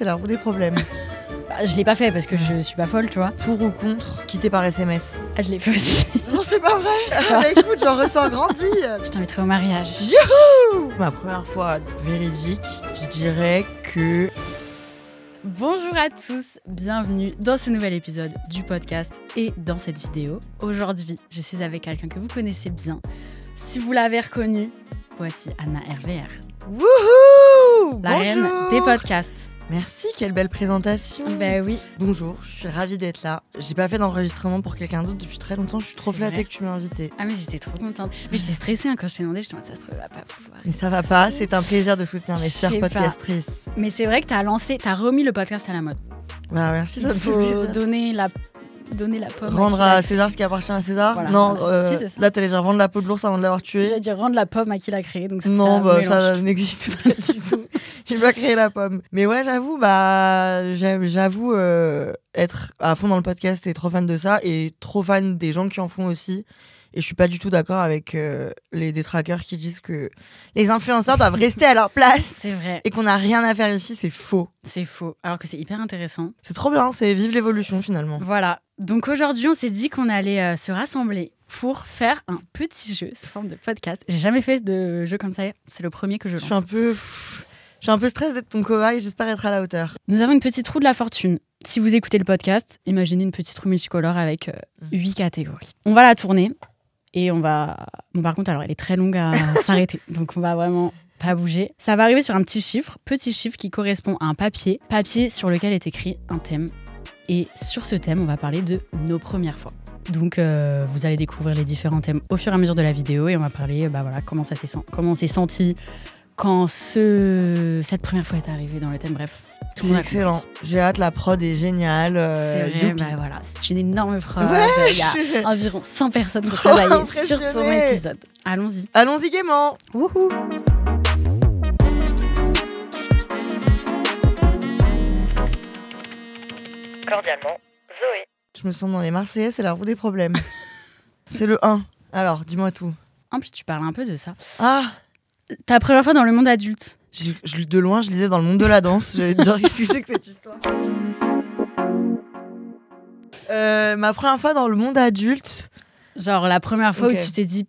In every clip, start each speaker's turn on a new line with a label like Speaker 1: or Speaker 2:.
Speaker 1: c'est la roue des problèmes.
Speaker 2: Bah, je l'ai pas fait parce que je suis pas folle, tu vois.
Speaker 1: Pour ou contre, quitter par SMS.
Speaker 2: Ah, je l'ai fait aussi.
Speaker 1: Non, c'est pas vrai. Ah, bah écoute, j'en ressens grandi.
Speaker 2: Je t'inviterai au mariage.
Speaker 1: Youhou! Ma première fois véridique, je dirais que...
Speaker 2: Bonjour à tous, bienvenue dans ce nouvel épisode du podcast et dans cette vidéo. Aujourd'hui, je suis avec quelqu'un que vous connaissez bien. Si vous l'avez reconnu, voici Anna RVR.
Speaker 1: Wouhou!
Speaker 2: La reine des podcasts.
Speaker 1: Merci, quelle belle présentation.
Speaker 2: Ben oui.
Speaker 1: Bonjour, je suis ravie d'être là. J'ai pas fait d'enregistrement pour quelqu'un d'autre depuis très longtemps. Je suis trop flattée que tu m'aies invitée.
Speaker 2: Ah mais j'étais trop contente. Mais j'étais stressée quand je t'ai demandé. Je te demandais ça se trouve, va pas pouvoir.
Speaker 1: Mais ça va pas, c'est un plaisir de soutenir mes chères podcastrices.
Speaker 2: Mais c'est vrai que t'as remis le podcast à la mode.
Speaker 1: Bah merci, ça me fait
Speaker 2: Il
Speaker 1: plaisir.
Speaker 2: faut donner la pomme.
Speaker 1: Rendre à César ce qui appartient à César.
Speaker 2: Voilà,
Speaker 1: non,
Speaker 2: voilà. Si, c'est ça.
Speaker 1: là t'allais déjà vendre la peau de l'ours avant de l'avoir tué.
Speaker 2: J'allais dire rendre la pomme à qui l'a créé. Donc
Speaker 1: Non, bah ça
Speaker 2: mélange.
Speaker 1: n'existe pas du tout. J'ai pas créé la pomme. Mais ouais, j'avoue, être à fond dans le podcast et trop fan de ça et trop fan des gens qui en font aussi. Et je suis pas du tout d'accord avec les détraqueurs qui disent que les influenceurs doivent rester à leur place
Speaker 2: C'est vrai,
Speaker 1: et qu'on n'a rien à faire ici. C'est faux.
Speaker 2: c'est faux. Alors que c'est hyper intéressant.
Speaker 1: C'est trop bien, c'est vive l'évolution finalement.
Speaker 2: Voilà. Donc aujourd'hui, on s'est dit qu'on allait se rassembler pour faire un petit jeu sous forme de podcast. J'ai jamais fait de jeu comme ça. C'est le premier que je
Speaker 1: Je
Speaker 2: lance.
Speaker 1: suis un peu stress d'être ton cobaye, j'espère être à la hauteur.
Speaker 2: Nous avons une petite roue de la fortune. Si vous écoutez le podcast, imaginez une petite roue multicolore avec 8 catégories. On va la tourner et on va... Bon, par contre, alors, elle est très longue à s'arrêter. Donc, on va vraiment pas bouger. Ça va arriver sur un petit chiffre qui correspond à un papier sur lequel est écrit un thème. Et sur ce thème, on va parler de nos premières fois. Donc, vous allez découvrir les différents thèmes au fur et à mesure de la vidéo et on va parler comment on s'est senti quand cette première fois est arrivée dans le thème. Bref, tout le
Speaker 1: C'est
Speaker 2: monde a
Speaker 1: excellent. J'ai hâte, la prod est géniale.
Speaker 2: C'est vrai,
Speaker 1: youpi.
Speaker 2: voilà, c'est une énorme preuve.
Speaker 1: Ouais,
Speaker 2: Il y a environ 100 personnes qui
Speaker 1: Trop
Speaker 2: travaillent sur ton
Speaker 1: impressionnée.
Speaker 2: épisode. Allons-y.
Speaker 1: Allons-y gaiement.
Speaker 2: Wouhou.
Speaker 3: Cordialement, Zoé.
Speaker 1: Je me sens dans les Marseillais, c'est la roue des problèmes. C'est le 1. Alors, dis-moi tout.
Speaker 2: En plus, tu parles un peu de ça.
Speaker 1: Ah,
Speaker 2: Ta première fois dans le monde adulte.
Speaker 1: de loin, je lisais dans le monde de la danse. J'allais te dire, qu'est-ce que c'est que cette histoire ma première fois dans le monde adulte.
Speaker 2: Genre la première fois
Speaker 1: Ok.
Speaker 2: où tu t'es dit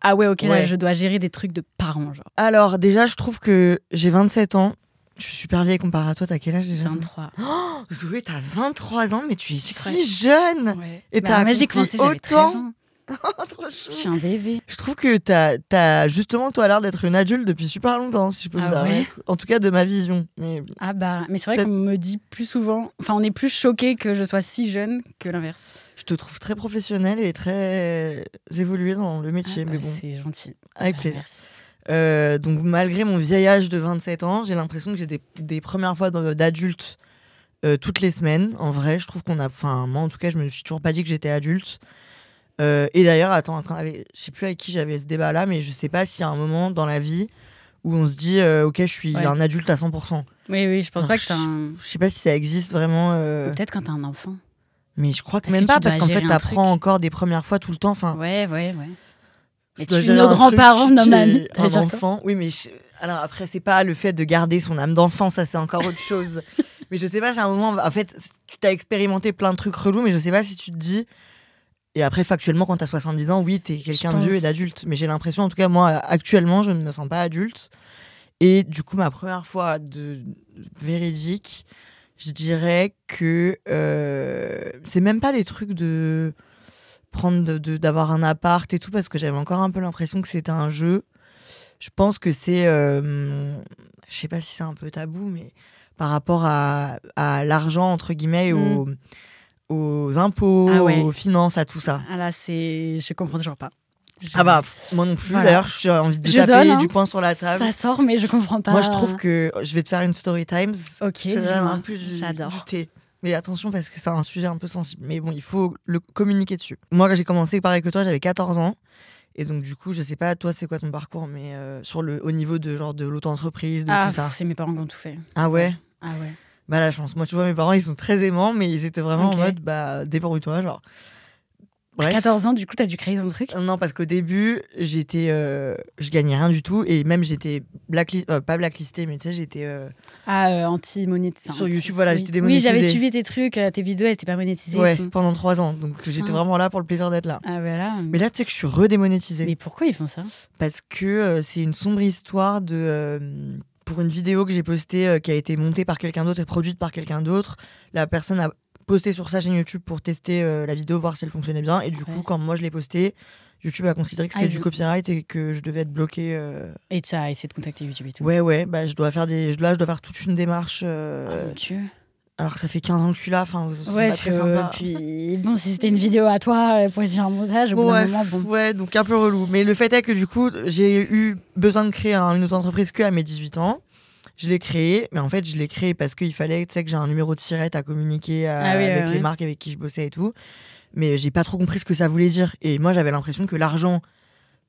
Speaker 2: ah ouais, ok, là,
Speaker 1: Ouais.
Speaker 2: je dois gérer des trucs de parents, genre.
Speaker 1: Alors, déjà, je trouve que j'ai 27 ans. Je suis super vieille comparé à toi. T'as quel âge déjà
Speaker 2: 23.
Speaker 1: Oh, Zoé, t'as 23 ans, mais tu es
Speaker 2: Tu
Speaker 1: si
Speaker 2: crois
Speaker 1: jeune.
Speaker 2: Ouais.
Speaker 1: Et
Speaker 2: Bah,
Speaker 1: t'as
Speaker 2: moi, j'ai
Speaker 1: accompli
Speaker 2: commencé, j'avais 13
Speaker 1: autant.
Speaker 2: ans.
Speaker 1: Oh, trop
Speaker 2: Je
Speaker 1: chou.
Speaker 2: suis un bébé.
Speaker 1: Je trouve que t'as justement, toi, l'air d'être une adulte depuis super longtemps, si je peux
Speaker 2: Ah
Speaker 1: me
Speaker 2: ouais
Speaker 1: permettre. En tout cas, de ma vision. Mais
Speaker 2: Ah bah, mais c'est vrai
Speaker 1: Peut-être-
Speaker 2: qu'on me dit plus souvent, enfin, on est plus choqué que je sois si jeune que l'inverse.
Speaker 1: je te trouve très professionnelle et très évoluée dans le métier.
Speaker 2: Ah
Speaker 1: mais
Speaker 2: bah,
Speaker 1: bon,
Speaker 2: c'est gentil.
Speaker 1: avec
Speaker 2: Bah,
Speaker 1: plaisir.
Speaker 2: Merci.
Speaker 1: Donc, malgré mon vieil âge de 27 ans, j'ai l'impression que j'ai des premières fois d'adulte toutes les semaines. En vrai, je trouve qu'on a... Enfin, moi, en tout cas, je me suis toujours pas dit que j'étais adulte. Et d'ailleurs, attends, je sais plus avec qui j'avais ce débat-là, mais je sais pas s'il y a un moment dans la vie où on se dit ok, je suis
Speaker 2: Ouais.
Speaker 1: un adulte à 100%.
Speaker 2: Oui, je pense
Speaker 1: Alors,
Speaker 2: pas que t'as un...
Speaker 1: Je sais pas si ça existe vraiment.
Speaker 2: Ou peut-être quand t'as un enfant.
Speaker 1: Mais je crois que
Speaker 2: Parce
Speaker 1: même
Speaker 2: que
Speaker 1: pas,
Speaker 2: tu
Speaker 1: parce
Speaker 2: dois
Speaker 1: qu'en fait,
Speaker 2: gérer un
Speaker 1: t'apprends
Speaker 2: truc.
Speaker 1: encore des premières fois tout le temps. Enfin,
Speaker 2: Ouais. Mais
Speaker 1: tu dois
Speaker 2: tu
Speaker 1: gérer
Speaker 2: nos
Speaker 1: un truc
Speaker 2: grands-parents,
Speaker 1: qui
Speaker 2: nos
Speaker 1: est
Speaker 2: mamies.
Speaker 1: un enfant. Oui, mais alors après, c'est pas le fait de garder son âme d'enfant, ça c'est encore autre chose. Mais je sais pas si à un moment, en fait, tu t'as expérimenté plein de trucs relous, mais je sais pas si tu te dis. Et après, factuellement, quand t'as 70 ans, oui, t'es quelqu'un de
Speaker 2: pense.
Speaker 1: vieux et d'adulte. Mais j'ai l'impression, en tout cas, moi, actuellement, je ne me sens pas adulte. Et du coup, ma première fois de véridique, je dirais que c'est même pas les trucs de d'avoir un appart et tout, parce que j'avais encore un peu l'impression que c'était un jeu. Je pense que c'est... je sais pas si c'est un peu tabou, mais par rapport à l'argent, entre guillemets, aux impôts,
Speaker 2: Ah ouais.
Speaker 1: aux finances, à tout ça.
Speaker 2: Ah là, je comprends toujours pas.
Speaker 1: Ah bah, moi non plus,
Speaker 2: Voilà.
Speaker 1: d'ailleurs, j'ai envie de
Speaker 2: Je
Speaker 1: taper
Speaker 2: donne, hein.
Speaker 1: du poing sur la table.
Speaker 2: Ça sort, mais je comprends pas.
Speaker 1: Moi, je trouve que je vais te faire une story times.
Speaker 2: Ok,
Speaker 1: Je te donne
Speaker 2: dis-moi.
Speaker 1: un peu du
Speaker 2: J'adore.
Speaker 1: thé. Mais attention, parce que c'est un sujet un peu sensible. Mais bon, il faut le communiquer dessus. Moi, quand j'ai commencé pareil que toi, j'avais 14 ans. Et donc, du coup, je sais pas, toi, c'est quoi ton parcours, mais au niveau de genre de l'auto-entreprise, de tout ça.
Speaker 2: C'est mes parents qui ont tout fait.
Speaker 1: Ah ouais?
Speaker 2: Ah ouais.
Speaker 1: Bah, la chance. Moi, tu vois, mes parents, ils sont très aimants, mais ils étaient vraiment
Speaker 2: Ok.
Speaker 1: en mode, bah, débrouille-toi, genre. Bref.
Speaker 2: 14 ans, du coup, t'as dû créer ton truc.
Speaker 1: Non, parce qu'au début, je gagnais rien du tout et même j'étais pas blacklistée, mais tu sais, j'étais
Speaker 2: Anti-monétisé.
Speaker 1: sur YouTube, voilà,
Speaker 2: oui.
Speaker 1: j'étais démonétisée.
Speaker 2: Oui, j'avais suivi tes trucs, tes vidéos, elles étaient pas monétisées.
Speaker 1: Ouais,
Speaker 2: et tout.
Speaker 1: pendant 3 ans. Donc
Speaker 2: Putain.
Speaker 1: j'étais vraiment là pour le plaisir d'être là.
Speaker 2: Ah, voilà.
Speaker 1: Mais là, tu sais que je suis redémonétisée.
Speaker 2: Mais pourquoi ils font ça?
Speaker 1: Parce que c'est une sombre histoire pour une vidéo que j'ai postée qui a été montée par quelqu'un d'autre et produite par quelqu'un d'autre. La personne a posté sur sa chaîne YouTube pour tester la vidéo, voir si elle fonctionnait bien. Et du coup, quand moi je l'ai postée, YouTube a considéré que c'était du copyright et que je devais être bloquée.
Speaker 2: Et tu as essayé de contacter YouTube et tout.
Speaker 1: Ouais, bah, je dois faire toute une démarche.
Speaker 2: Oh mon Dieu.
Speaker 1: Alors que ça fait 15 ans que je suis là, c'est
Speaker 2: Ouais,
Speaker 1: pas très sympa.
Speaker 2: Puis bon, si c'était une vidéo à toi pour essayer un montage, au bout d'un moment, bon.
Speaker 1: Ouais, donc un peu relou. Mais le fait est que du coup, j'ai eu besoin de créer une autre entreprise qu'à mes 18 ans. Je l'ai créée, mais en fait, je l'ai créée parce qu'il fallait, tu sais, que j'ai un numéro de sirette à communiquer avec les marques avec qui je bossais et tout. Mais j'ai pas trop compris ce que ça voulait dire. Et moi, j'avais l'impression que l'argent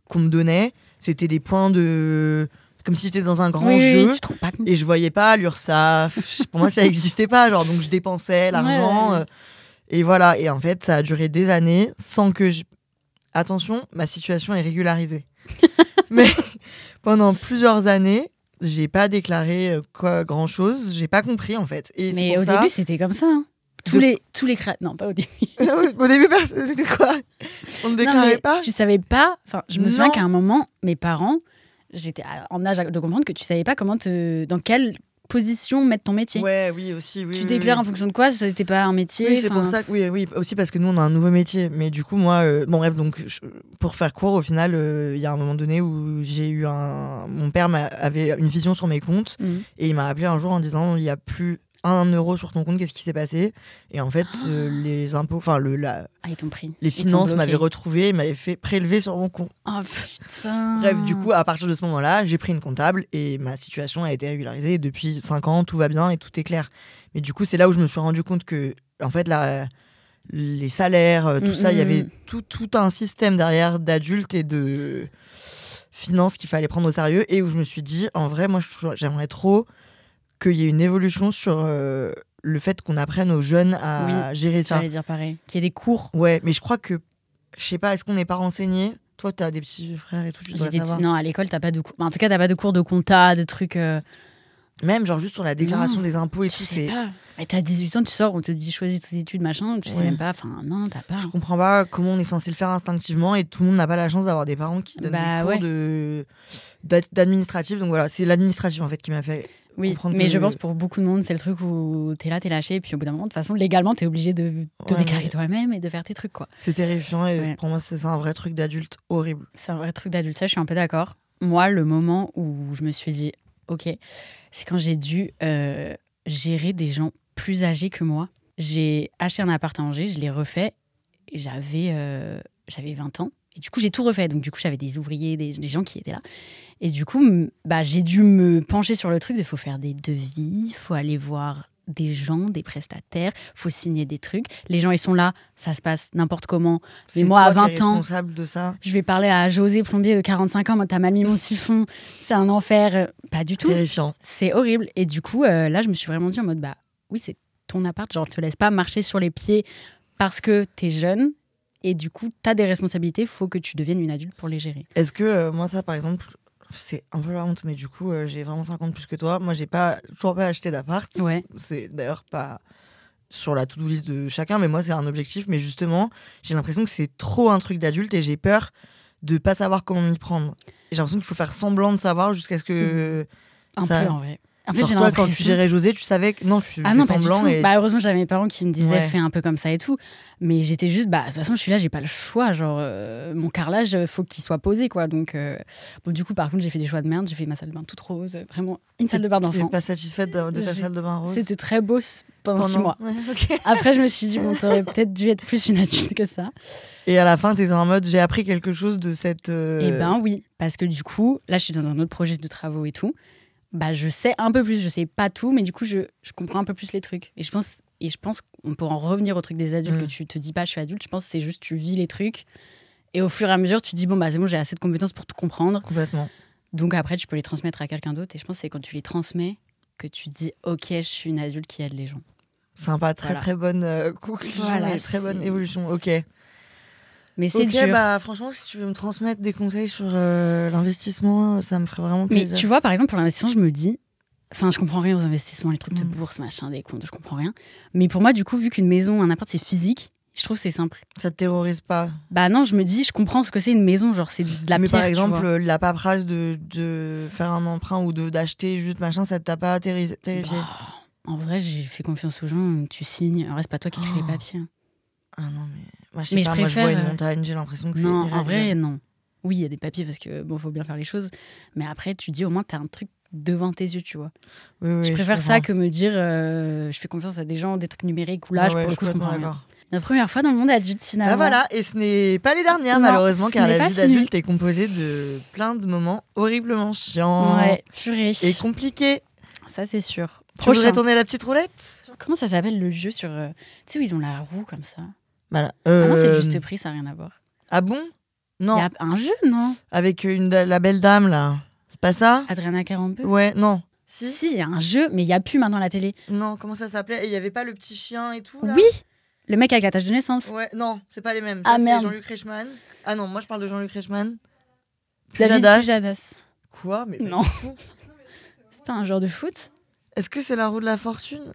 Speaker 1: qu'on me donnait, c'était des points de... Comme si j'étais dans un grand jeu.
Speaker 2: Tu te rends pas compte.
Speaker 1: Et je voyais pas l'URSSAF. Pour moi, ça existait pas. Genre, donc, je dépensais l'argent. Et voilà. Et en fait, ça a duré des années sans que je... Attention, ma situation est régularisée. Mais pendant plusieurs années, j'ai pas déclaré grand chose. J'ai pas compris, en fait. Et
Speaker 2: mais au début, c'était comme ça. Hein. Tous les créateurs. Non, pas au début.
Speaker 1: Au début, quoi? On ne déclarait pas.
Speaker 2: Tu savais pas. Enfin, je me souviens qu'à un moment, mes parents, j'étais en âge de comprendre que tu savais pas dans quelle position mettre ton métier.
Speaker 1: Oui, aussi. Oui,
Speaker 2: tu déclares en fonction de quoi? Ça n'était pas un métier.
Speaker 1: Oui, c'est pour ça que oui, aussi parce que nous on a un nouveau métier. Mais du coup, moi, bref, donc pour faire court, au final, il y a un moment donné où mon père avait une vision sur mes comptes et il m'a appelé un jour en disant il y a plus 1 euro sur ton compte, qu'est-ce qui s'est passé? Et en fait, les impôts, enfin
Speaker 2: ils t'ont pris.
Speaker 1: Les finances m'avaient retrouvé et m'avaient fait prélever sur mon compte.
Speaker 2: Oh putain.
Speaker 1: Bref, du coup, à partir de ce moment-là, j'ai pris une comptable et ma situation a été régularisée. Depuis 5 ans, tout va bien et tout est clair. Mais du coup, c'est là où je me suis rendu compte que, en fait, les salaires, tout ça, il y avait tout un système derrière d'adultes et de finances qu'il fallait prendre au sérieux et où je me suis dit, en vrai, moi, j'aimerais trop qu'il y ait une évolution sur le fait qu'on apprenne aux jeunes à gérer ça.
Speaker 2: J'allais dire pareil. Qu'il y ait des cours.
Speaker 1: Ouais, mais je crois que, je sais pas, est-ce qu'on n'est pas renseigné? Toi, t'as des petits frères et tout, tu dois savoir.
Speaker 2: Non, à l'école, t'as pas de cours. En tout cas, t'as pas de cours de compta, de trucs...
Speaker 1: Même, genre, juste sur la déclaration des impôts et tout, c'est...
Speaker 2: Et t'as 18 ans, tu sors, on te dit choisis tes études, machin, tu sais même pas... Enfin, non, t'as pas...
Speaker 1: Je comprends pas comment on est censé le faire instinctivement et tout le monde n'a pas la chance d'avoir des parents qui donnent des cours d'administratif. Donc voilà, c'est l'administratif, en fait, qui m'a fait...
Speaker 2: Oui, mais je pense pour beaucoup de monde, c'est le truc où t'es là, t'es lâché, et puis au bout d'un moment, de toute façon, légalement, t'es obligé de te déclarer toi-même et de faire tes trucs, quoi.
Speaker 1: C'est terrifiant et pour moi, c'est un vrai truc d'adulte horrible.
Speaker 2: C'est un vrai truc d'adulte, ça, je suis un peu d'accord. Moi, le moment où je me suis dit, ok, c'est quand j'ai dû gérer des gens plus âgés que moi. J'ai acheté un appart à Angers, je l'ai refait, et j'avais 20 ans. Et du coup, j'ai tout refait. Donc, du coup, j'avais des ouvriers, des gens qui étaient là. Et du coup, j'ai dû me pencher sur le truc de faut faire des devis, il faut aller voir des gens, des prestataires, faut signer des trucs. Les gens, ils sont là, ça se passe n'importe comment. Mais moi, à 20 ans,
Speaker 1: responsable de ça.
Speaker 2: Je vais parler à José, plombier de 45 ans. Moi, t'as mal mis mon siphon, c'est un enfer. Pas du tout.
Speaker 1: Terrifiant.
Speaker 2: C'est horrible. Et du coup, là, je me suis vraiment dit en mode, oui, c'est ton appart. Genre, je te laisse pas marcher sur les pieds parce que t'es jeune. Et du coup, t'as des responsabilités, faut que tu deviennes une adulte pour les gérer.
Speaker 1: Est-ce que, moi, ça, par exemple, c'est un peu la honte, mais du coup, j'ai vraiment 50 plus que toi. Moi, j'ai toujours pas acheté d'appart.
Speaker 2: Ouais.
Speaker 1: C'est d'ailleurs pas sur la to-do list de chacun, mais moi, c'est un objectif. Mais justement, j'ai l'impression que c'est trop un truc d'adulte et j'ai peur de pas savoir comment m'y prendre. Et j'ai l'impression qu'il faut faire semblant de savoir jusqu'à ce que...
Speaker 2: Un peu, en vrai. En fait,
Speaker 1: genre toi, quand tu gérais José, tu savais que non, tu faisais semblant. Et...
Speaker 2: heureusement, j'avais mes parents qui me disaient fais un peu comme ça et tout. Mais j'étais juste, de toute façon, je suis là, j'ai pas le choix. Genre, mon carrelage, faut qu'il soit posé, quoi. Donc, du coup, par contre, j'ai fait des choix de merde. J'ai fait ma salle de bain toute rose, vraiment une salle de bain d'enfant.
Speaker 1: T'es pas satisfaite de ta salle de bain rose?
Speaker 2: C'était très beau pendant 6 mois.
Speaker 1: Ouais, okay.
Speaker 2: Après, je me suis dit, bon, t'aurais peut-être dû être plus une adulte que ça.
Speaker 1: Et à la fin, t'étais en mode, j'ai appris quelque chose de cette.
Speaker 2: Eh ben oui, parce que du coup, là, je suis dans un autre projet de travaux et tout. Je sais un peu plus, je sais pas tout, mais du coup, je comprends un peu plus les trucs. Et je pense qu'on peut en revenir au truc des adultes, que tu te dis pas, je suis adulte. Je pense que c'est juste, tu vis les trucs. Et au fur et à mesure, tu te dis, c'est bon, j'ai assez de compétences pour tout comprendre.
Speaker 1: Complètement.
Speaker 2: Donc après, tu peux les transmettre à quelqu'un d'autre. Et je pense que c'est quand tu les transmets que tu dis, ok, je suis une adulte qui aide les gens.
Speaker 1: Sympa, très bonne conclusion et très bonne évolution. Ok.
Speaker 2: Mais c'est
Speaker 1: Ok,
Speaker 2: dur.
Speaker 1: bah franchement, si tu veux me transmettre des conseils sur l'investissement, ça me ferait vraiment
Speaker 2: Mais
Speaker 1: plaisir.
Speaker 2: tu vois, par exemple, pour l'investissement, je me dis... Enfin, je comprends rien aux investissements, les trucs de
Speaker 1: Mm.
Speaker 2: bourse, machin, des comptes, je comprends rien. Mais pour moi, du coup, vu qu'une maison, un appart, c'est physique, je trouve que c'est simple.
Speaker 1: Ça te terrorise pas.
Speaker 2: Bah non, je me dis, je comprends ce que c'est une maison, genre c'est de la
Speaker 1: Mais
Speaker 2: pierre,
Speaker 1: par
Speaker 2: tu
Speaker 1: exemple,
Speaker 2: vois.
Speaker 1: la paperasse de faire un emprunt ou d'acheter juste machin, ça t'a pas terrifié?
Speaker 2: Bah, en vrai, j'ai fait confiance aux gens, tu signes. En vrai, c'est pas toi qui écris les
Speaker 1: Oh.
Speaker 2: papiers.
Speaker 1: Ah non, mais moi, je sais
Speaker 2: Mais
Speaker 1: pas,
Speaker 2: je
Speaker 1: moi je vois
Speaker 2: préfère,
Speaker 1: une montagne, j'ai l'impression que c'est
Speaker 2: Non, en vrai,
Speaker 1: irréalisable.
Speaker 2: non. Oui, il y a des papiers parce que bon, faut bien faire les choses. Mais après, tu dis au moins, t'as un truc devant tes yeux, tu vois.
Speaker 1: Oui, oui,
Speaker 2: je préfère ça
Speaker 1: comprends.
Speaker 2: que me dire, je fais confiance à des gens, des trucs numériques ou là,
Speaker 1: Ouais,
Speaker 2: pour le coup, je
Speaker 1: suis
Speaker 2: comprends
Speaker 1: complètement
Speaker 2: rien.
Speaker 1: d'accord.
Speaker 2: La première fois dans le monde adulte, finalement.
Speaker 1: Bah voilà, et ce n'est pas les dernières
Speaker 2: Non,
Speaker 1: malheureusement,
Speaker 2: ce
Speaker 1: car
Speaker 2: n'est
Speaker 1: la
Speaker 2: pas
Speaker 1: vie
Speaker 2: fini.
Speaker 1: d'adulte est composée de plein de moments horriblement chiants
Speaker 2: Ouais, purée.
Speaker 1: et compliqués.
Speaker 2: Ça, c'est sûr.
Speaker 1: Tu voudrais
Speaker 2: Prochain.
Speaker 1: tourner la petite roulette?
Speaker 2: Comment ça s'appelle le jeu sur. Tu sais, où ils ont la roue comme ça.
Speaker 1: Voilà.
Speaker 2: Ah non, c'est le juste prix, ça n'a rien à voir.
Speaker 1: Ah bon? Non,
Speaker 2: Il y a un jeu, non?
Speaker 1: avec la belle dame là. C'est pas ça?
Speaker 2: Adriana Carambeu.
Speaker 1: Ouais, non.
Speaker 2: Si, il y a un jeu, mais il n'y a plus maintenant à la télé.
Speaker 1: Non, comment ça s'appelait? Et il y avait pas le petit chien et tout là?
Speaker 2: Oui, le mec avec la tache de naissance.
Speaker 1: Ouais, non, c'est pas les mêmes.
Speaker 2: Ah,
Speaker 1: Ça, c'est
Speaker 2: merde.
Speaker 1: Jean-Luc Reichmann. Ah non, moi je parle de Jean-Luc Reichmann.
Speaker 2: David
Speaker 1: Pujadas.
Speaker 2: Pujadas.
Speaker 1: Quoi? Mais pas
Speaker 2: Non.
Speaker 1: du tout.
Speaker 2: C'est pas un joueur de foot?
Speaker 1: Est-ce que c'est la roue de la fortune?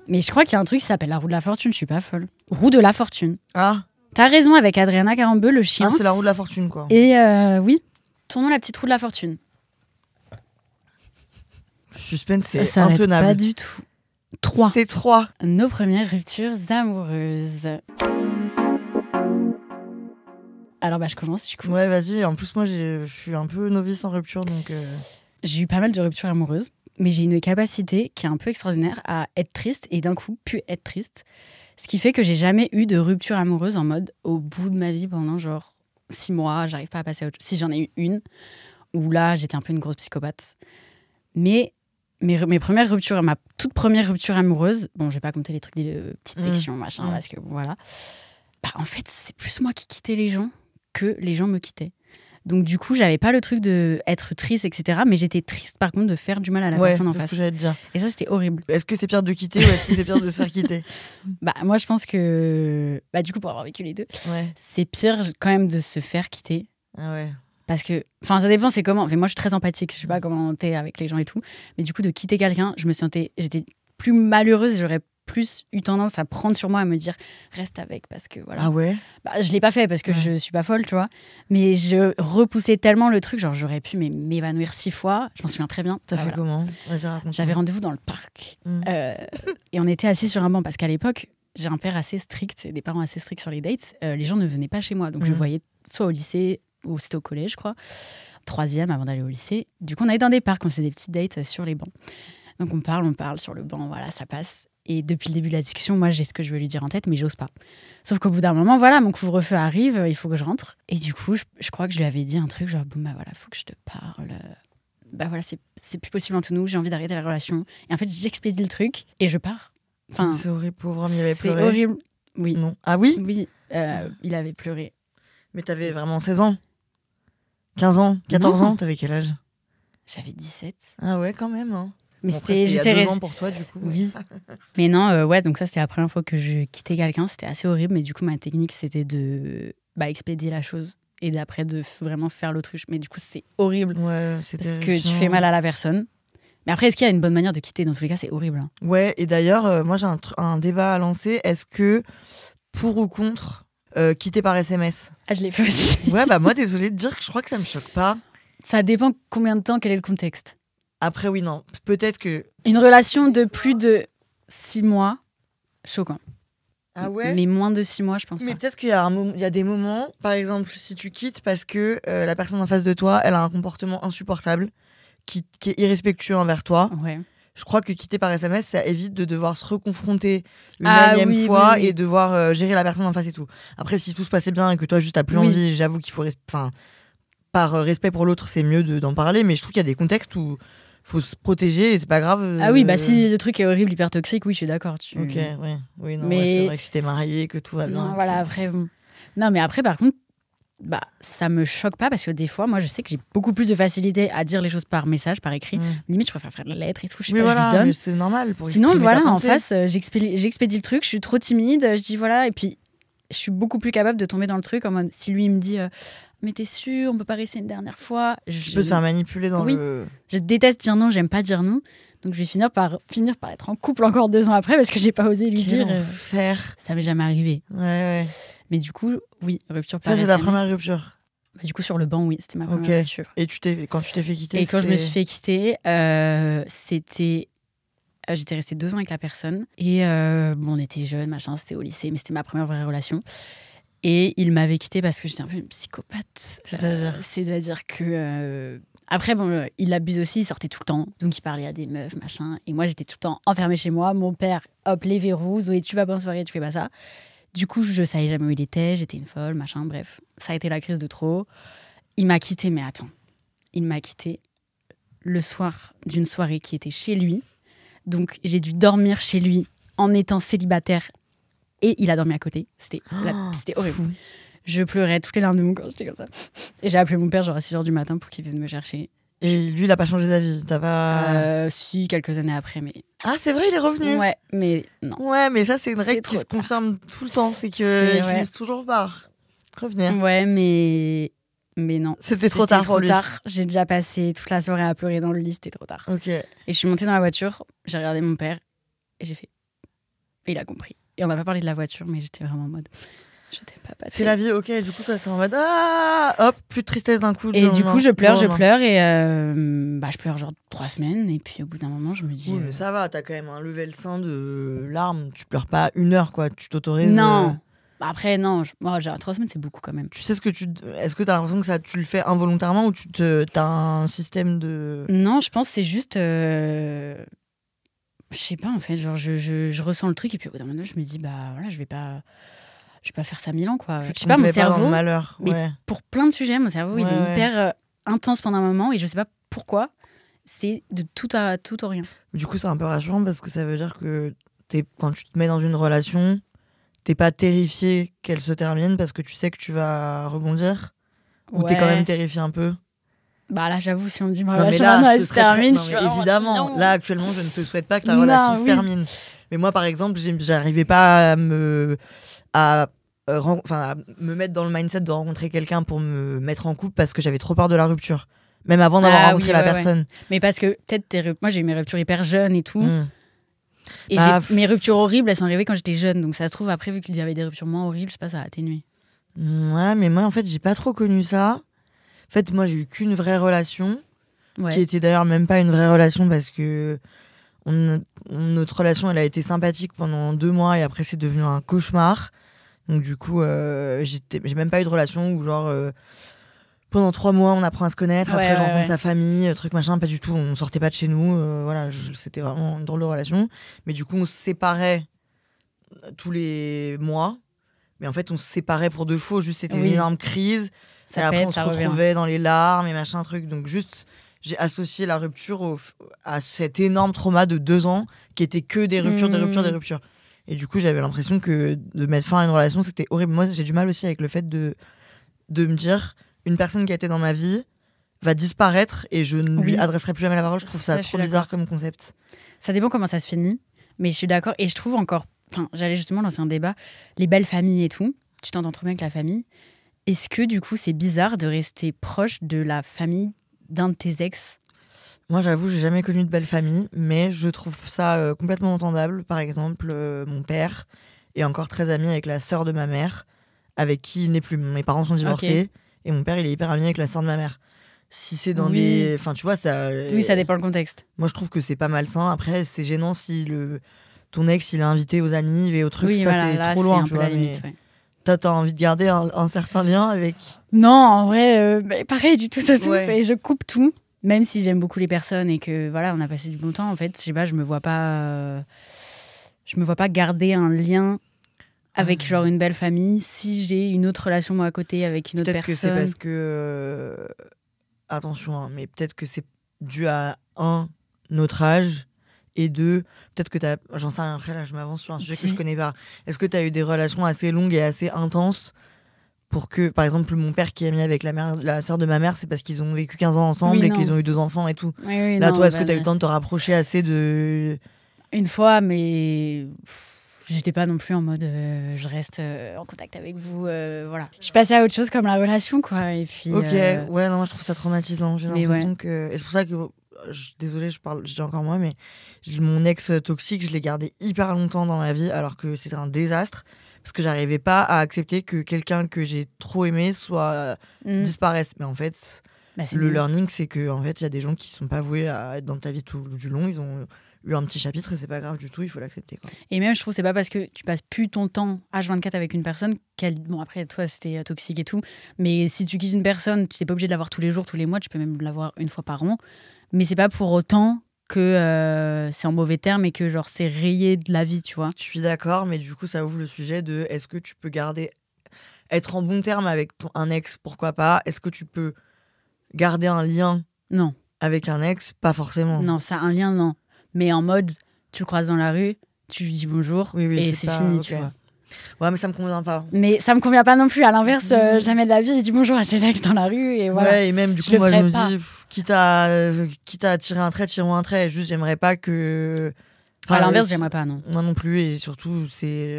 Speaker 2: Mais je crois qu'il y a un truc qui s'appelle la roue de la fortune, je suis pas folle. Roue de la fortune.
Speaker 1: Ah,
Speaker 2: T'as raison avec Adriana Carambeu, le chien.
Speaker 1: c'est la roue de la fortune quoi.
Speaker 2: Et oui, tournons la petite roue de la fortune.
Speaker 1: Le suspense,
Speaker 2: Ça
Speaker 1: c'est
Speaker 2: s'arrête
Speaker 1: intenable.
Speaker 2: pas du tout. 3.
Speaker 1: C'est 3.
Speaker 2: Nos premières ruptures amoureuses. Alors bah je commence du coup.
Speaker 1: Ouais, vas-y. En plus, moi, je suis un peu novice en rupture, donc.
Speaker 2: J'ai eu pas mal de ruptures amoureuses, mais j'ai une capacité qui est un peu extraordinaire à être triste et d'un coup plus être triste. Ce qui fait que j'ai jamais eu de rupture amoureuse en mode au bout de ma vie pendant genre 6 mois, j'arrive pas à passer à autre chose. Si j'en ai eu une, où là j'étais un peu une grosse psychopathe. Mais mes premières ruptures, ma toute première rupture amoureuse, bon je vais pas compter les trucs des petites sections, machin, parce que voilà. Bah en fait c'est plus moi qui quittais les gens que les gens me quittaient. Donc du coup, j'avais pas le truc de être triste, etc. Mais j'étais triste par contre de faire du mal à la
Speaker 1: Ouais,
Speaker 2: personne en
Speaker 1: c'est ce
Speaker 2: face.
Speaker 1: que j'allais te dire.
Speaker 2: Et ça, c'était horrible.
Speaker 1: Est-ce que c'est pire de quitter ou est-ce que c'est pire de se faire quitter?
Speaker 2: Bah moi, je pense que, bah du coup, pour avoir vécu les deux,
Speaker 1: Ouais.
Speaker 2: c'est pire quand même de se faire quitter.
Speaker 1: Ah ouais.
Speaker 2: Parce que, enfin, ça dépend, c'est comment. Mais moi, je suis très empathique. Je sais pas comment t'es avec les gens et tout. Mais du coup, de quitter quelqu'un, j'étais plus malheureuse et j'aurais plus eu tendance à prendre sur moi, à me dire reste avec parce que voilà.
Speaker 1: Ah ouais?
Speaker 2: Bah, je l'ai pas fait parce que
Speaker 1: Ouais.
Speaker 2: je suis pas folle, tu vois. Mais je repoussais tellement le truc, genre j'aurais pu m'évanouir 6 fois. Je m'en souviens très bien.
Speaker 1: T'as
Speaker 2: Bah,
Speaker 1: fait
Speaker 2: voilà.
Speaker 1: comment? Vas-y, raconte.
Speaker 2: J'avais rendez-vous dans le parc
Speaker 1: Mm.
Speaker 2: et on était assis sur un banc parce qu'à l'époque, j'ai un père assez strict et des parents assez stricts sur les dates. Les gens ne venaient pas chez moi, donc je
Speaker 1: Mm.
Speaker 2: voyais soit au lycée ou c'était au collège, je crois. 3e avant d'aller au lycée. Du coup, on allait dans des parcs, on faisait des petites dates sur les bancs. Donc on parle sur le banc, voilà, ça passe. Et depuis le début de la discussion, moi, j'ai ce que je veux lui dire en tête, mais j'ose pas. Sauf qu'au bout d'un moment, voilà, mon couvre-feu arrive, il faut que je rentre. Et du coup, je crois que je lui avais dit un truc, genre, bon, bah voilà, faut que je te parle. Bah voilà, c'est plus possible entre nous, j'ai envie d'arrêter la relation. Et en fait, j'expédie le truc et je pars. Enfin,
Speaker 1: C'est horrible, pauvre homme, il avait
Speaker 2: c'est
Speaker 1: pleuré.
Speaker 2: horrible. Oui,
Speaker 1: Non. Ah oui?
Speaker 2: oui, il avait pleuré.
Speaker 1: Mais t'avais vraiment 16 ans? 15 ans? 14
Speaker 2: Non.
Speaker 1: ans? T'avais quel âge?
Speaker 2: J'avais 17.
Speaker 1: Ah ouais, quand même. Hein.
Speaker 2: Mais
Speaker 1: Bon, après,
Speaker 2: c'était,
Speaker 1: il y a
Speaker 2: j'étais
Speaker 1: 2
Speaker 2: restée-
Speaker 1: ans pour toi, du coup.
Speaker 2: Oui. Mais non, ouais, donc ça, c'était la première fois que je quittais quelqu'un. C'était assez horrible, mais du coup, ma technique, c'était de expédier la chose et d'après de vraiment faire l'autruche. Mais du coup, c'est horrible
Speaker 1: Ouais, c'était.
Speaker 2: parce que tu fais mal à la personne. Mais après, est-ce qu'il y a une bonne manière de quitter? Dans tous les cas, c'est horrible. Hein.
Speaker 1: Ouais, et d'ailleurs, moi j'ai un débat à lancer. Est-ce que, pour ou contre, quitter par SMS?
Speaker 2: Ah, je l'ai fait aussi.
Speaker 1: Ouais, bah moi, désolée de dire que je crois que ça me choque pas.
Speaker 2: Ça dépend combien de temps, quel est le contexte.
Speaker 1: Après, oui, non. Peut-être que.
Speaker 2: Une relation de plus de 6 mois, choquant.
Speaker 1: Ah ouais?
Speaker 2: Mais moins de 6 mois, je pense
Speaker 1: Mais
Speaker 2: pas.
Speaker 1: peut-être qu'il y a, il y a des moments, par exemple, si tu quittes parce que la personne en face de toi, elle a un comportement insupportable, qui est irrespectueux envers toi,
Speaker 2: Ouais.
Speaker 1: je crois que quitter par SMS, ça évite de devoir se reconfronter une
Speaker 2: Ah
Speaker 1: énième
Speaker 2: oui,
Speaker 1: fois
Speaker 2: oui, oui.
Speaker 1: et devoir gérer la personne en face et tout. Après, si tout se passait bien et que toi, juste, t'as plus
Speaker 2: Oui.
Speaker 1: envie, j'avoue qu'il faut... par respect pour l'autre, c'est mieux d'en parler, mais je trouve qu'il y a des contextes où faut se protéger et c'est pas grave.
Speaker 2: Ah oui, bah si le truc est horrible, hyper toxique, oui, je suis d'accord.
Speaker 1: Ok, ouais. Oui, non,
Speaker 2: Mais-
Speaker 1: ouais, c'est vrai que si t'es marié, que tout va bien.
Speaker 2: Non, voilà, après, bon. Non, mais après, par contre, bah, ça me choque pas parce que des fois, moi, je sais que j'ai beaucoup plus de facilité à dire les choses par message, par écrit.
Speaker 1: Mm.
Speaker 2: Limite, je préfère faire la lettre et tout, je sais
Speaker 1: Oui,
Speaker 2: pas, je
Speaker 1: voilà,
Speaker 2: lui donne.
Speaker 1: mais c'est normal. Pour
Speaker 2: Sinon,
Speaker 1: exprimer ta
Speaker 2: voilà, en
Speaker 1: pensée.
Speaker 2: face, j'expédie le truc, je suis trop timide, je dis voilà, et puis je suis beaucoup plus capable de tomber dans le truc en mode si lui il me dit mais t'es sûr, on peut pas rester une dernière fois.
Speaker 1: Je peux te faire manipuler dans le.
Speaker 2: Je déteste dire non, j'aime pas dire non. Donc je vais finir par être en couple encore 2 ans après parce que j'ai pas osé lui dire.
Speaker 1: Enfer.
Speaker 2: Ça m'est jamais arrivé.
Speaker 1: Ouais.
Speaker 2: Mais du coup, oui, rupture par
Speaker 1: Ça, c'est
Speaker 2: SMS.
Speaker 1: ta première rupture.
Speaker 2: Bah, du coup, sur le banc, oui, c'était ma première rupture.
Speaker 1: Et quand tu t'es fait quitter.
Speaker 2: Et quand je me suis fait quitter, c'était. J'étais restée 2 ans avec la personne. Et on était jeunes, machin, c'était au lycée, mais c'était ma première vraie relation. Et il m'avait quittée parce que j'étais un peu une psychopathe. C'est-à-dire que. Après, il abuse aussi, il sortait tout le temps. Donc, il parlait à des meufs, machin. Et moi, j'étais tout le temps enfermée chez moi. Mon père, hop, les verrous. Zoé, tu vas pas en soirée, tu fais pas ça. Du coup, je savais jamais où il était. J'étais une folle, machin. Bref, ça a été la crise de trop. Il m'a quittée, mais attends. Il m'a quittée le soir d'une soirée qui était chez lui. Donc, j'ai dû dormir chez lui en étant célibataire. Et il a dormi à côté. C'était horrible. Fou. Je pleurais toutes les larmes de mon corps, j'étais comme ça. Et j'ai appelé mon père genre à 6h du matin pour qu'il vienne me chercher.
Speaker 1: Et lui, il a pas changé d'avis? T'as pas...
Speaker 2: Si, quelques années après, mais...
Speaker 1: Ah, c'est vrai, il est revenu?
Speaker 2: Ouais, mais non.
Speaker 1: Ouais, mais ça, c'est une règle qui se confirme tout le temps. C'est qu'ils finissent toujours par revenir.
Speaker 2: Ouais, mais non.
Speaker 1: C'était trop tard pour lui.
Speaker 2: J'ai déjà passé toute la soirée à pleurer dans le lit, c'était trop tard.
Speaker 1: Ok.
Speaker 2: Et je suis montée dans la voiture, j'ai regardé mon père, et j'ai fait... Et il a compris. Et on n'a pas parlé de la voiture, mais j'étais vraiment en mode... Je t'ai pas passé.
Speaker 1: C'est la vie, ok. Du coup, toi, c'est en mode hop, plus de tristesse d'un coup.
Speaker 2: Et du coup, je pleure, et je pleure genre 3 semaines. Et puis au bout d'un moment, je me dis.
Speaker 1: Oui, mais ça va, t'as quand même un level sain de larmes. Tu pleures pas 1 heure, quoi. Tu t'autorises.
Speaker 2: Non. Après, non. 3 semaines, c'est beaucoup quand même.
Speaker 1: Tu sais est-ce que t'as l'impression que tu le fais involontairement ou t'as un système de.
Speaker 2: Non, je pense que c'est juste. Je sais pas en fait. Genre, je ressens le truc et puis au bout d'un moment, je me dis, bah voilà, je vais pas faire ça 1000 ans, quoi. Je sais pas, mon cerveau.
Speaker 1: Dans le malheur.
Speaker 2: Mais
Speaker 1: ouais.
Speaker 2: pour plein de sujets, mon cerveau, il est hyper intense pendant un moment et je sais pas pourquoi. C'est de tout au rien.
Speaker 1: Du coup, c'est un peu rassurant parce que ça veut dire que quand tu te mets dans une relation, t'es pas terrifié qu'elle se termine parce que tu sais que tu vas rebondir. Ou t'es quand même terrifié un peu.
Speaker 2: Bah là, j'avoue, si on me dit
Speaker 1: ma relation elle se termine, évidemment. Non. Là, actuellement, je ne te souhaite pas que ta relation se termine. Mais moi, par exemple, j'arrivais pas à me mettre dans le mindset de rencontrer quelqu'un pour me mettre en couple parce que j'avais trop peur de la rupture. Même avant d'avoir rencontré la personne. Ouais.
Speaker 2: Mais parce que peut-être moi, j'ai eu mes ruptures hyper jeunes et tout. Et mes ruptures horribles, elles sont arrivées quand j'étais jeune. Donc ça se trouve, après, vu qu'il y avait des ruptures moins horribles, je sais pas, ça a atténué.
Speaker 1: Ouais, mais moi, en fait, j'ai pas trop connu ça. En fait, moi, j'ai eu qu'une vraie relation, qui était d'ailleurs même pas une vraie relation parce que notre relation, elle a été sympathique pendant 2 mois et après, c'est devenu un cauchemar. Donc, du coup, j'ai même pas eu de relation où, genre, pendant 3 mois, on apprend à se connaître. Après, je rencontre sa famille, truc machin, pas du tout. On sortait pas de chez nous. Voilà, c'était vraiment une drôle de relation. Mais du coup, on se séparait tous les mois. Mais en fait, on se séparait pour de faux. Juste, c'était une énorme crise. Et après, on se retrouvait dans les larmes et machin, truc. Donc, juste, j'ai associé la rupture à cet énorme trauma de 2 ans qui était que des ruptures, des ruptures. Et du coup, j'avais l'impression que de mettre fin à une relation, c'était horrible. Moi, j'ai du mal aussi avec le fait de me dire, une personne qui a été dans ma vie va disparaître et je ne lui adresserai plus jamais la parole. Je trouve ça trop bizarre comme concept.
Speaker 2: Ça dépend comment ça se finit. Mais je suis d'accord. Et je trouve encore... Enfin, j'allais justement lancer un débat. Les belles familles et tout, tu t'entends trop bien avec la famille. Est-ce que, du coup, c'est bizarre de rester proche de la famille d'un de tes ex ?
Speaker 1: Moi, j'avoue, j'ai jamais connu de belle famille, mais je trouve ça complètement entendable. Par exemple, mon père est encore très ami avec la sœur de ma mère, avec qui il n'est plus. Mes parents sont divorcés, et mon père, il est hyper ami avec la sœur de ma mère. Si c'est dans des... Enfin, tu vois, ça...
Speaker 2: Oui, ça dépend le contexte.
Speaker 1: Moi, je trouve que c'est pas malsain. Après, c'est gênant si ton ex, il est invité aux annives et aux trucs.
Speaker 2: Oui,
Speaker 1: ça,
Speaker 2: voilà,
Speaker 1: c'est
Speaker 2: là,
Speaker 1: trop loin,
Speaker 2: tu vois. Limite,
Speaker 1: t'as envie de garder un certain lien avec...
Speaker 2: Non, en vrai, pareil, du tout au tout. Je coupe tout. Même si j'aime beaucoup les personnes et que voilà, on a passé du bon temps, en fait, je sais pas, je me vois pas garder un lien avec genre une belle famille si j'ai une autre relation moi à côté avec une autre personne.
Speaker 1: Peut-être que c'est parce que attention, hein, mais peut-être que c'est dû à notre âge et 2, peut-être que j'en sais rien, après là je m'avance sur un sujet que je connais pas. Est-ce que t'as eu des relations assez longues et assez intenses pour que, par exemple, mon père qui est ami avec la sœur de ma mère, c'est parce qu'ils ont vécu 15 ans ensemble et qu'ils ont eu 2 enfants et tout. Là, toi, est-ce que tu as eu le temps de te rapprocher assez de...
Speaker 2: Une fois, mais j'étais pas non plus en mode je reste en contact avec vous. Voilà. Je suis passée à autre chose comme la relation, quoi. Et puis,
Speaker 1: Ok, ouais, non, moi, je trouve ça traumatisant. J'ai
Speaker 2: Mais
Speaker 1: l'impression que. Et c'est pour ça que. Désolée, je dis encore moi, mais mon ex toxique, je l'ai gardé hyper longtemps dans ma vie, alors que c'était un désastre. Parce que j'arrivais pas à accepter que quelqu'un que j'ai trop aimé soit disparaisse. Mais en fait,
Speaker 2: c'est
Speaker 1: le
Speaker 2: mieux.
Speaker 1: learning, c'est qu'en fait, il y a des gens qui sont pas voués à être dans ta vie tout du long. Ils ont eu un petit chapitre et c'est pas grave du tout, il faut l'accepter, quoi.
Speaker 2: Et même, je trouve, c'est pas parce que tu passes plus ton temps H24 avec une personne qu'elle. Bon, après, toi, c'était toxique et tout. Mais si tu quittes une personne, tu n'es pas obligé de la voir tous les jours, tous les mois. Tu peux même la voir une fois par an. Mais c'est pas pour autant que c'est en mauvais terme et que genre c'est rayé de la vie, tu vois.
Speaker 1: Je suis d'accord, mais du coup, ça ouvre le sujet de est-ce que tu peux être en bon terme avec un ex, pourquoi pas. Est-ce que tu peux garder un lien
Speaker 2: Non.
Speaker 1: avec un ex? Pas forcément.
Speaker 2: Non, ça a un lien, non. Mais en mode, tu le croises dans la rue, tu lui dis bonjour
Speaker 1: Oui,
Speaker 2: et c'est
Speaker 1: pas...
Speaker 2: fini,
Speaker 1: okay.
Speaker 2: tu vois.
Speaker 1: Ouais, mais ça me convient pas.
Speaker 2: Mais ça me convient pas non plus. À l'inverse, jamais de la vie, je dis bonjour à ses ex dans la rue et voilà.
Speaker 1: Ouais, et même du
Speaker 2: Je
Speaker 1: coup, moi, je
Speaker 2: ferai
Speaker 1: me
Speaker 2: pas.
Speaker 1: dis, quitte à tirer un trait, tirons un trait. Juste, j'aimerais pas que.
Speaker 2: À l'inverse, j'aimerais pas, non.
Speaker 1: Moi non plus, et surtout, c'est.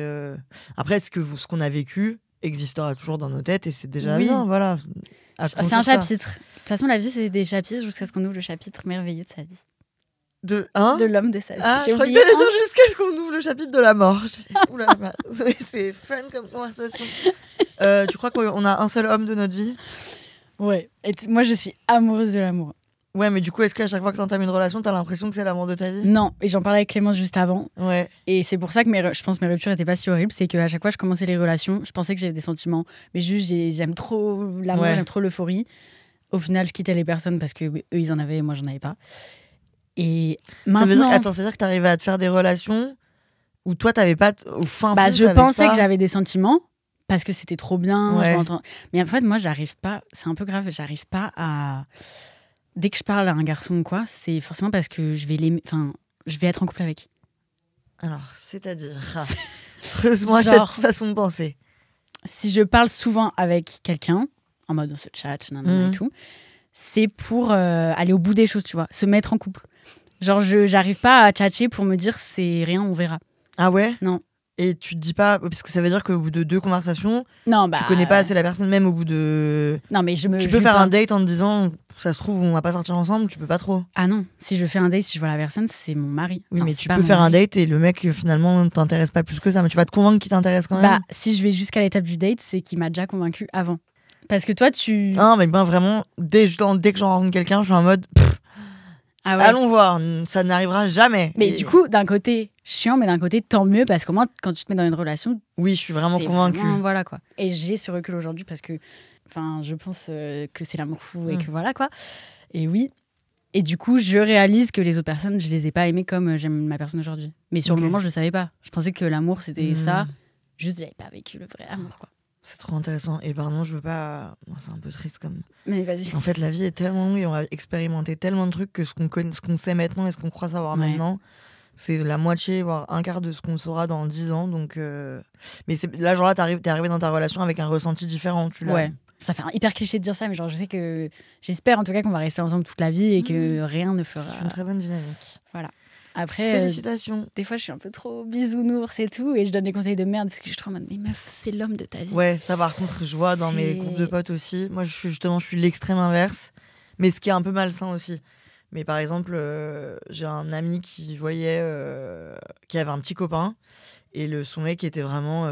Speaker 1: Après, ce qu'on a vécu existera toujours dans nos têtes et c'est déjà bien, voilà.
Speaker 2: C'est un chapitre. De toute façon, la vie, c'est des chapitres jusqu'à ce qu'on ouvre le chapitre merveilleux de sa vie. De l'homme de sa vie.
Speaker 1: Ah, je crois que t'allais dire jusqu'à ce qu'on ouvre le chapitre de la mort. Oula, c'est fun comme conversation. Tu crois qu'on a un seul homme de notre vie?
Speaker 2: Ouais. Et moi, je suis amoureuse de l'amour.
Speaker 1: Ouais, mais du coup, est-ce qu'à chaque fois que t'entames une relation, t'as l'impression que c'est l'amour de ta vie?
Speaker 2: Non, et j'en parlais avec Clémence juste avant.
Speaker 1: Ouais.
Speaker 2: Et c'est pour ça que je pense que mes ruptures n'étaient pas si horribles. C'est qu'à chaque fois que je commençais les relations, je pensais que j'avais des sentiments. Mais juste, j'aime trop l'amour, j'aime trop l'euphorie. Au final, je quittais les personnes parce que eux, ils en avaient et moi, j'en avais pas. Et maintenant...
Speaker 1: ça veut dire que t'arrivais à te faire des relations où toi, t'avais pas... Au fin fond,
Speaker 2: je pensais que j'avais des sentiments parce que c'était trop bien.
Speaker 1: Ouais.
Speaker 2: Mais en fait, moi, j'arrive pas... C'est un peu grave, j'arrive pas à... Dès que je parle à un garçon ou quoi, c'est forcément parce que je vais l'aimer... Enfin, je vais être en couple avec.
Speaker 1: Alors, c'est-à-dire... Creuse-moi cette façon de penser.
Speaker 2: Si je parle souvent avec quelqu'un, en mode on se chat, et tout, c'est pour aller au bout des choses, tu vois, se mettre en couple. Genre, j'arrive pas à tchatcher pour me dire c'est rien, on verra.
Speaker 1: Ah ouais?
Speaker 2: Non.
Speaker 1: Et tu te dis pas, parce que ça veut dire qu'au bout de 2 conversations,
Speaker 2: non,
Speaker 1: tu connais pas assez la personne, même au bout de...
Speaker 2: Non, mais
Speaker 1: tu peux faire un date en te disant, ça se trouve, on va pas sortir ensemble, tu peux pas trop.
Speaker 2: Ah non, si je fais un date, si je vois la personne, c'est mon mari.
Speaker 1: Oui, mais tu peux faire un date et le mec, finalement, ne t'intéresse pas plus que ça, mais tu vas te convaincre qu'il t'intéresse quand même.
Speaker 2: Si je vais jusqu'à l'étape du date, c'est qu'il m'a déjà convaincu avant. Parce que toi, tu...
Speaker 1: Non, mais ben vraiment, dès que j'en rencontre quelqu'un, je suis en mode...
Speaker 2: Ah ouais.
Speaker 1: Allons voir, ça n'arrivera jamais.
Speaker 2: Mais du coup, d'un côté, chiant, mais d'un côté, tant mieux, parce qu'au moins, quand tu te mets dans une relation...
Speaker 1: Oui, je suis vraiment convaincue.
Speaker 2: Voilà, quoi. Et j'ai ce recul aujourd'hui parce que, je pense que c'est l'amour fou et que voilà, quoi. Et oui. Et du coup, je réalise que les autres personnes, je les ai pas aimées comme j'aime ma personne aujourd'hui. Mais sur le moment, je le savais pas. Je pensais que l'amour, c'était ça. Juste, j'avais pas vécu le vrai amour, quoi.
Speaker 1: C'est trop intéressant. Et pardon, je veux pas... c'est un peu triste comme...
Speaker 2: Mais vas-y.
Speaker 1: En fait, la vie est tellement longue et on va expérimenter tellement de trucs que ce qu'on sait maintenant et ce qu'on croit savoir maintenant, c'est la moitié, voire un quart de ce qu'on saura dans 10 ans. Donc, mais là, genre là, t'es arrivé dans ta relation avec un ressenti différent.
Speaker 2: Ouais. Ça fait hyper cliché de dire ça, mais genre, je sais que... J'espère en tout cas qu'on va rester ensemble toute la vie et que rien ne fera...
Speaker 1: C'est une très bonne dynamique.
Speaker 2: Voilà. Après,
Speaker 1: félicitations.
Speaker 2: Des fois, je suis un peu trop bisounours et tout, et je donne des conseils de merde parce que je suis trop en mode, mais meuf, c'est l'homme de ta vie.
Speaker 1: Ouais, ça par contre, je vois dans mes groupes de potes aussi. Moi, je suis l'extrême inverse, mais ce qui est un peu malsain aussi. Mais par exemple, j'ai un ami qui qui avait un petit copain, et son mec était vraiment...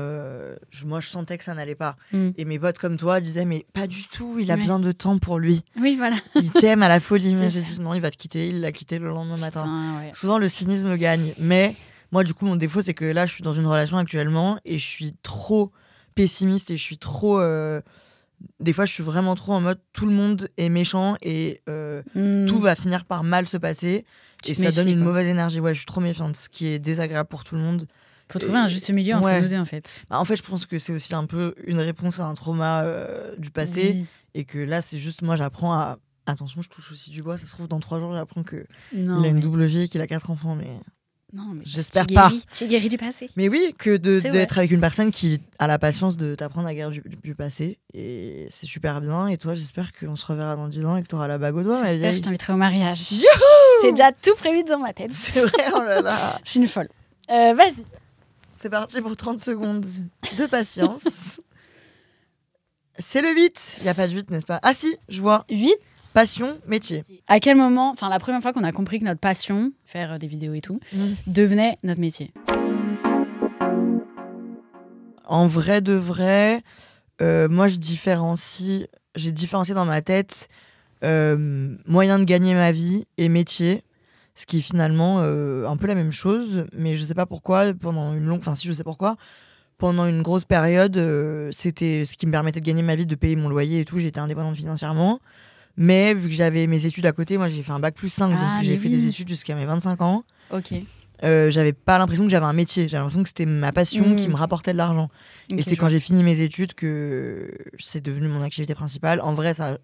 Speaker 1: moi, je sentais que ça n'allait pas. Et mes potes comme toi disaient, mais pas du tout, il a besoin de temps pour lui.
Speaker 2: Oui, voilà.
Speaker 1: Il t'aime à la folie. Mais j'ai dit, non, il va te quitter. Il l'a quitté le lendemain matin.
Speaker 2: Ouais.
Speaker 1: Souvent, le cynisme gagne. Mais moi, du coup, mon défaut, c'est que là, je suis dans une relation actuellement et je suis trop pessimiste et je suis trop... Des fois, je suis vraiment trop en mode, tout le monde est méchant et tout va finir par mal se passer. Et ça donne une mauvaise énergie. Ouais, je suis trop méfiante, ce qui est désagréable pour tout le monde.
Speaker 2: Faut trouver un juste milieu entre nous deux, en fait.
Speaker 1: En fait, je pense que c'est aussi un peu une réponse à un trauma du passé. Oui. Et que là, c'est juste, moi, j'apprends à... Attention, je touche aussi du bois. Ça se trouve, dans 3 jours, j'apprends qu'il a une double vie et qu'il a 4 enfants. Mais, j'espère pas.
Speaker 2: Tu guéris du passé.
Speaker 1: Mais oui, que d'être avec une personne qui a la patience de t'apprendre à guérir du passé. Et c'est super bien. Et toi, j'espère qu'on se reverra dans 10 ans et que tu auras la bague au doigt.
Speaker 2: J'espère que je t'inviterai au mariage.
Speaker 1: Youhou,
Speaker 2: c'est déjà tout prévu dans ma tête.
Speaker 1: C'est vrai, oh là là.
Speaker 2: Je suis une folle. Vas-y.
Speaker 1: C'est parti pour 30 secondes de patience. C'est le 8. Il n'y a pas de 8, n'est-ce pas? Ah si, je vois.
Speaker 2: 8.
Speaker 1: Passion, métier.
Speaker 2: À quel moment, enfin la première fois qu'on a compris que notre passion, faire des vidéos et tout, devenait notre métier?
Speaker 1: En vrai de vrai, moi j'ai différencié dans ma tête moyen de gagner ma vie et métier, ce qui est finalement un peu la même chose, mais je sais pas pourquoi, pendant une grosse période, c'était ce qui me permettait de gagner ma vie, de payer mon loyer et tout, j'étais indépendante financièrement. Mais vu que j'avais mes études à côté, moi j'ai fait un bac plus 5, donc j'ai fait des études jusqu'à mes 25 ans.
Speaker 2: Ok.
Speaker 1: J'avais pas l'impression que j'avais un métier, j'avais l'impression que c'était ma passion qui me rapportait de l'argent. Et c'est quand j'ai fini mes études que c'est devenu mon activité principale. En vrai, ça a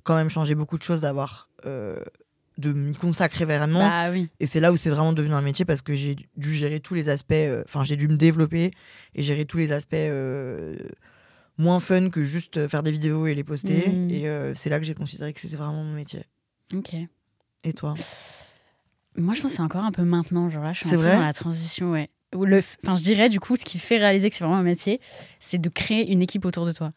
Speaker 1: quand même changé beaucoup de choses de m'y consacrer vraiment.
Speaker 2: Bah oui.
Speaker 1: Et c'est là où c'est vraiment devenu un métier parce que j'ai dû gérer tous les aspects, j'ai dû me développer et gérer tous les aspects moins fun que juste faire des vidéos et les poster. Et c'est là que j'ai considéré que c'était vraiment mon métier.
Speaker 2: Ok.
Speaker 1: Et toi?
Speaker 2: Moi, je pense que c'est encore un peu maintenant. Genre là, je suis
Speaker 1: C'est
Speaker 2: un peu
Speaker 1: vrai
Speaker 2: dans la transition, ouais. Je dirais, du coup, ce qui fait réaliser que c'est vraiment un métier, c'est de créer une équipe autour de toi.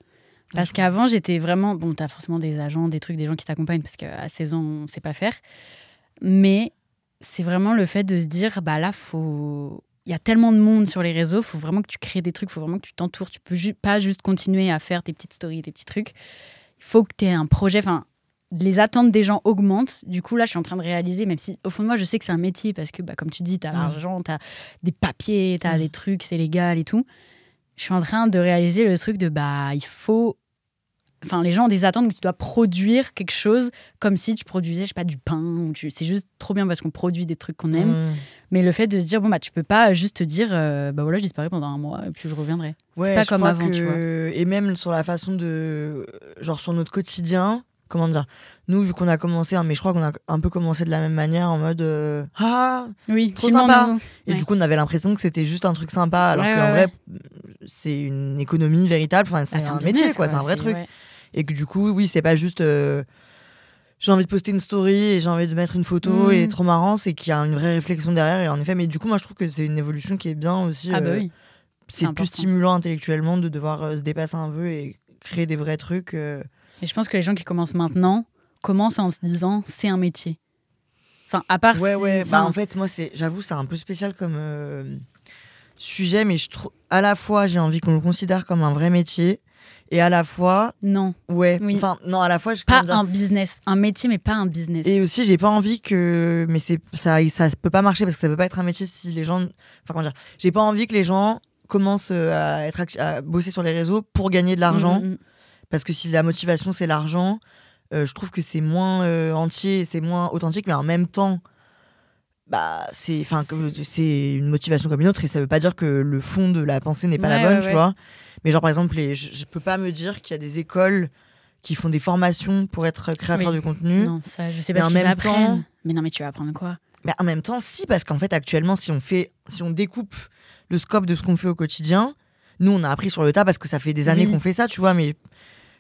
Speaker 2: Parce qu'avant, j'étais vraiment... Bon, t'as forcément des agents, des gens qui t'accompagnent, parce qu'à 16 ans, on sait pas faire. Mais c'est vraiment le fait de se dire, bah là, il y a tellement de monde sur les réseaux, faut vraiment que tu crées des trucs, faut vraiment que tu t'entoures. Tu peux pas juste continuer à faire tes petites stories, tes petits trucs. Il faut que tu aies un projet. Enfin, les attentes des gens augmentent. Du coup, là, je suis en train de réaliser, même si au fond de moi, je sais que c'est un métier, parce que, bah, comme tu dis, tu as l'argent, tu as des papiers, tu as des trucs, c'est légal et tout. Je suis en train de réaliser le truc de, bah, il faut... Enfin, les gens ont des attentes que tu dois produire quelque chose comme si tu produisais, je sais pas, du pain. C'est juste trop bien parce qu'on produit des trucs qu'on aime. Mais le fait de se dire, bon, bah, tu peux pas juste te dire, bah voilà, je disparais pendant un mois et puis je reviendrai.
Speaker 1: Ouais,
Speaker 2: c'est pas comme avant, tu vois.
Speaker 1: Et même sur la façon de... Genre sur notre quotidien, comment dire, nous, vu qu'on a commencé, mais je crois qu'on a un peu commencé de la même manière, en mode
Speaker 2: oui,
Speaker 1: trop sympa. Et
Speaker 2: ouais.
Speaker 1: du coup, on avait l'impression que c'était juste un truc sympa, alors qu'en vrai, c'est une économie véritable. Enfin, c'est un métier,
Speaker 2: business,
Speaker 1: quoi. C'est un vrai truc.
Speaker 2: Ouais.
Speaker 1: Et que du coup, oui, c'est pas juste j'ai envie de poster une story et j'ai envie de mettre une photo et trop marrant, c'est qu'il y a une vraie réflexion derrière. Et en effet, mais du coup, moi, je trouve que c'est une évolution qui est bien aussi.
Speaker 2: Ah bah oui.
Speaker 1: C'est plus stimulant intellectuellement de devoir se dépasser un peu et créer des vrais trucs.
Speaker 2: Et je pense que les gens qui commencent maintenant commencent en se disant c'est un métier. Enfin, à part
Speaker 1: Bah, en fait, moi, j'avoue, c'est un peu spécial comme sujet, mais à la fois, j'ai envie qu'on le considère comme un vrai métier. Et à la fois...
Speaker 2: Non.
Speaker 1: Ouais.
Speaker 2: Oui.
Speaker 1: Enfin, non, à la fois...
Speaker 2: Pas un business. Un métier, mais pas un business.
Speaker 1: Et aussi, j'ai pas envie que... Mais ça peut pas marcher parce que ça peut pas être un métier si les gens... Enfin, comment dire? J'ai pas envie que les gens commencent à bosser sur les réseaux pour gagner de l'argent. Parce que si la motivation, c'est l'argent, je trouve que c'est moins entier, c'est moins authentique. Mais en même temps, bah, c'est une motivation comme une autre. Et ça veut pas dire que le fond de la pensée n'est pas la bonne, tu vois. Mais genre, par exemple, je peux pas me dire qu'il y a des écoles qui font des formations pour être créateur de contenu.
Speaker 2: Non, ça, je sais pas ce qu'ils apprennent. Mais non, mais tu vas apprendre quoi?
Speaker 1: Mais en même temps, si, parce qu'en fait, actuellement, si on découpe le scope de ce qu'on fait au quotidien, nous, on a appris sur le tas parce que ça fait des années qu'on fait ça, tu vois. Mais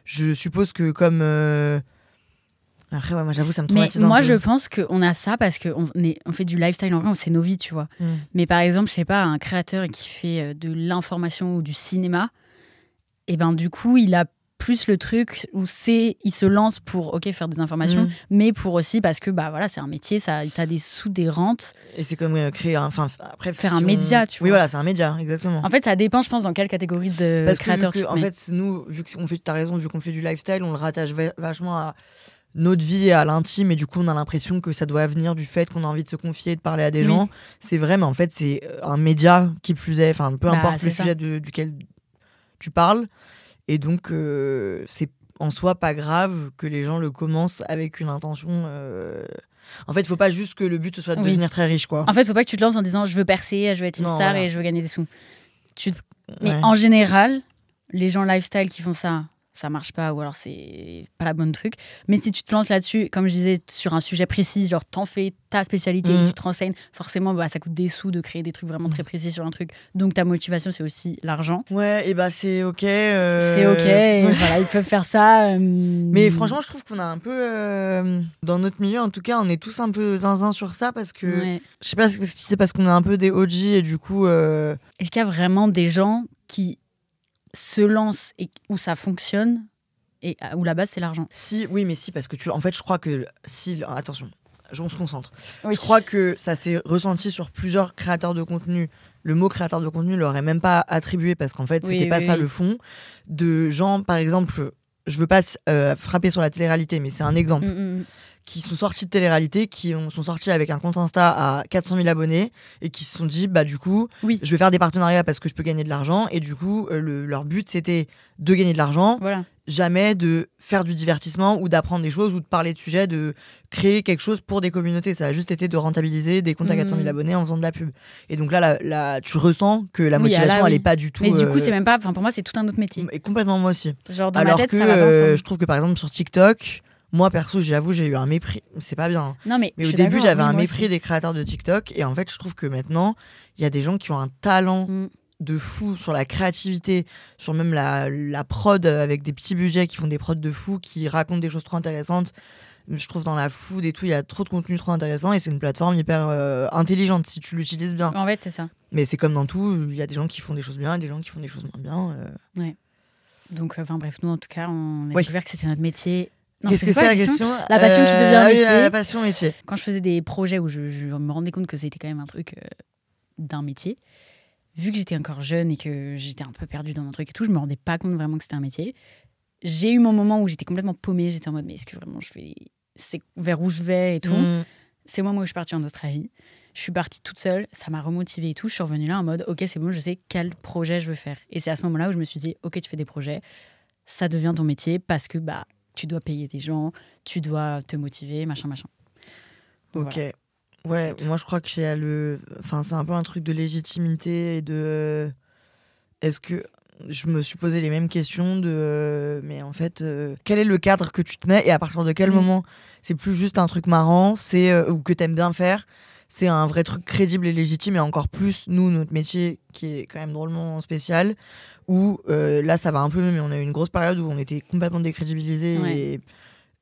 Speaker 1: je suppose que comme... Après, moi, j'avoue, ça me traumatise un peu.
Speaker 2: Moi, je pense qu'on a ça parce qu'on fait du lifestyle en vrai, c'est nos vies, tu vois. Mais par exemple, je sais pas, un créateur qui fait de l'information ou du cinéma, et ben du coup, il a plus le truc où il se lance pour faire des informations, mais pour aussi parce que bah voilà, c'est un métier, ça, t'as des sous, des rentes.
Speaker 1: Et c'est comme créer après
Speaker 2: faire un média, tu vois.
Speaker 1: Oui, voilà, c'est un média, exactement.
Speaker 2: En fait, ça dépend, je pense, dans quelle catégorie de créateur tu te mets.
Speaker 1: En fait, nous, t'as raison, vu qu'on fait du lifestyle, on le rattache vachement à notre vie et à l'intime, et du coup on a l'impression que ça doit venir du fait qu'on a envie de se confier, de parler à des gens. C'est vrai, mais en fait c'est un média qui plus est, peu importe le sujet duquel tu parles, et donc c'est en soi pas grave que les gens le commencent avec une intention. En fait, il faut pas juste que le but soit de devenir très riche, quoi.
Speaker 2: En fait, il faut pas que tu te lances en disant je veux percer, je veux être une star et je veux gagner des sous. Mais en général, les gens lifestyle qui font ça, ça marche pas ou alors c'est pas la bonne truc. Mais si tu te lances là-dessus, comme je disais, sur un sujet précis, genre t'en fais ta spécialité, tu te renseignes, forcément ça coûte des sous de créer des trucs vraiment très précis sur un truc. Donc ta motivation, c'est aussi l'argent.
Speaker 1: Ouais, et c'est ok.
Speaker 2: C'est ok, et voilà, ils peuvent faire ça.
Speaker 1: Mais franchement, je trouve qu'on a un peu, dans notre milieu en tout cas, on est tous un peu zinzin sur ça parce que, je sais pas si c'est parce qu'on est un peu des OG et du coup...
Speaker 2: Est-ce qu'il y a vraiment des gens qui se lancent et où ça fonctionne et où la base c'est l'argent?
Speaker 1: Si, oui, mais si, parce que en fait, je crois que si, attention, on se concentre.
Speaker 2: Oui.
Speaker 1: Je crois que ça s'est ressenti sur plusieurs créateurs de contenu. Le mot créateur de contenu l'aurait même pas attribué parce qu'en fait, c'était pas ça le fond. De gens, par exemple, je veux pas frapper sur la télé-réalité, mais c'est un exemple. Qui sont sortis de télé-réalité, sont sortis avec un compte Insta à 400 000 abonnés et qui se sont dit, du coup, je vais faire des partenariats parce que je peux gagner de l'argent. Et du coup, leur but, c'était de gagner de l'argent, jamais de faire du divertissement ou d'apprendre des choses ou de parler de sujets, de créer quelque chose pour des communautés. Ça a juste été de rentabiliser des comptes à 400 000 abonnés en faisant de la pub. Et donc là tu ressens que la motivation, elle est pas du tout...
Speaker 2: Mais du coup, c'est même pas... Pour moi, c'est tout un autre métier.
Speaker 1: Et complètement, moi aussi.
Speaker 2: Genre, dans
Speaker 1: alors
Speaker 2: ma tête,
Speaker 1: que
Speaker 2: ça va pas ensemble.
Speaker 1: je trouve que, par exemple, sur TikTok... Moi, perso, j'avoue, j'ai eu un mépris. C'est pas bien.
Speaker 2: Non, mais
Speaker 1: au début, j'avais un mépris des créateurs de TikTok. Et en fait, je trouve que maintenant, il y a des gens qui ont un talent de fou sur la créativité, sur même la prod avec des petits budgets, qui font des prods de fou, qui racontent des choses trop intéressantes. Je trouve dans la food et tout, il y a trop de contenu trop intéressant. Et c'est une plateforme hyper intelligente si tu l'utilises bien.
Speaker 2: En fait, c'est ça.
Speaker 1: Mais c'est comme dans tout, il y a des gens qui font des choses bien et des gens qui font des choses moins bien.
Speaker 2: Ouais. Donc, bref, nous, en tout cas, on a découvert que c'était notre métier. Non,
Speaker 1: Qu'est-ce que c'est la question?
Speaker 2: La passion qui devient un métier.
Speaker 1: La passion métier.
Speaker 2: Quand je faisais des projets où je me rendais compte que c'était quand même un truc d'un métier, vu que j'étais encore jeune et que j'étais un peu perdue dans mon truc et tout, je me rendais pas compte vraiment que c'était un métier. J'ai eu mon moment où j'étais complètement paumée. J'étais en mode, mais est-ce que vraiment c'est vers où je vais et tout. C'est moi où je suis partie en Australie. Je suis partie toute seule, ça m'a remotivée et tout. Je suis revenue là en mode, ok, c'est bon, je sais quel projet je veux faire. Et c'est à ce moment-là où je me suis dit, ok, tu fais des projets, ça devient ton métier parce que tu dois payer des gens, tu dois te motiver, machin. Donc,
Speaker 1: ok. Voilà. Ouais, moi je crois qu'il y a c'est un peu un truc de légitimité et de... Est-ce que... Je me suis posé les mêmes questions mais en fait, quel est le cadre que tu te mets et à partir de quel moment c'est plus juste un truc marrant, ou que t'aimes bien faire, c'est un vrai truc crédible et légitime, et encore plus, nous, notre métier, qui est quand même drôlement spécial, où là, ça va un peu mieux, mais on a eu une grosse période où on était complètement décrédibilisés, et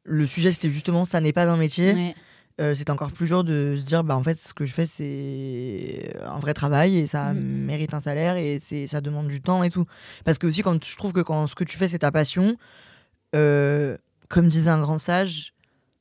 Speaker 1: le sujet, c'était justement, ça n'est pas un métier. C'est encore plus dur de se dire, en fait, ce que je fais, c'est un vrai travail, et ça mérite un salaire, et ça demande du temps et tout. Parce que aussi, je trouve que quand ce que tu fais, c'est ta passion, comme disait un grand sage,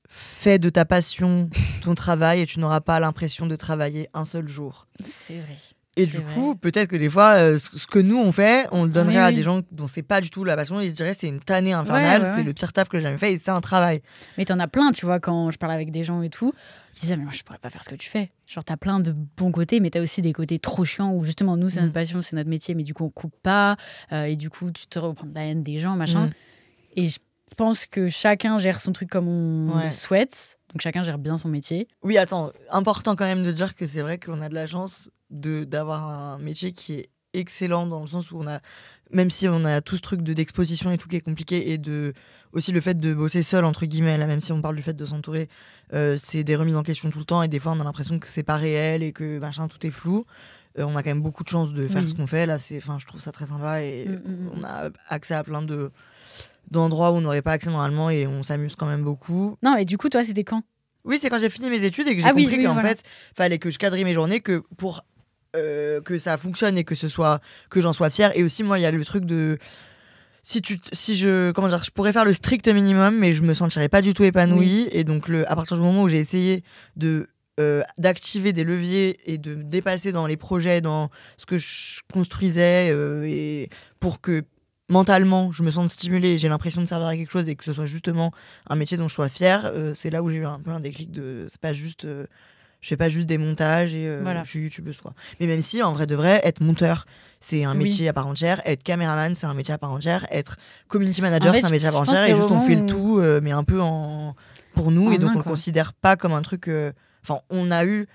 Speaker 1: fais de ta passion ton travail et tu n'auras pas l'impression de travailler un seul jour.
Speaker 2: C'est vrai.
Speaker 1: Et du coup, peut-être que des fois, ce que nous on fait, on le donnerait à des gens dont c'est pas du tout la passion, ils se diraient c'est une tannée infernale, c'est le pire taf que j'ai jamais fait et c'est un travail.
Speaker 2: Mais t'en as plein, tu vois, quand je parle avec des gens et tout, ils disent mais moi je pourrais pas faire ce que tu fais. Genre t'as plein de bons côtés, mais t'as aussi des côtés trop chiants où justement nous c'est notre passion, c'est notre métier, mais du coup on coupe pas, et du coup tu te reprends de la haine des gens, machin. Et je pense que chacun gère son truc comme on le souhaite. Donc chacun gère bien son métier.
Speaker 1: Oui, attends, important quand même de dire que c'est vrai qu'on a de la chance d'avoir un métier qui est excellent dans le sens où on a, même si on a tout ce truc d'exposition et tout qui est compliqué, et aussi le fait de bosser seul, entre guillemets, là, même si on parle du fait de s'entourer, c'est des remises en question tout le temps et des fois on a l'impression que c'est pas réel et que machin, tout est flou. On a quand même beaucoup de chance de faire ce qu'on fait. Là, je trouve ça très sympa et on a accès à plein d'endroits où on n'aurait pas accès normalement et on s'amuse quand même beaucoup.
Speaker 2: Non, et du coup, toi, c'était quand ?
Speaker 1: Oui, c'est quand j'ai fini mes études et que j'ai compris qu'en fait, fallait que je quadrille mes journées pour que ça fonctionne et que j'en sois fière. Et aussi, moi, il y a le truc de... je pourrais faire le strict minimum, mais je me sentirais pas du tout épanouie. Et donc, à partir du moment où j'ai essayé d'activer des leviers et de me dépasser dans les projets, dans ce que je construisais, et pour que mentalement je me sente stimulée, j'ai l'impression de servir à quelque chose et que ce soit justement un métier dont je sois fière, c'est là où j'ai eu un peu un déclic c'est pas juste je fais pas juste des montages et je suis youtubeuse quoi. Mais même si en vrai de vrai, être monteur c'est un métier à part entière, être caméraman c'est un métier à part entière, être community manager c'est un métier à part entière, et juste on fait le tout mais un peu pour nous, et donc on le considère pas comme un truc on a eu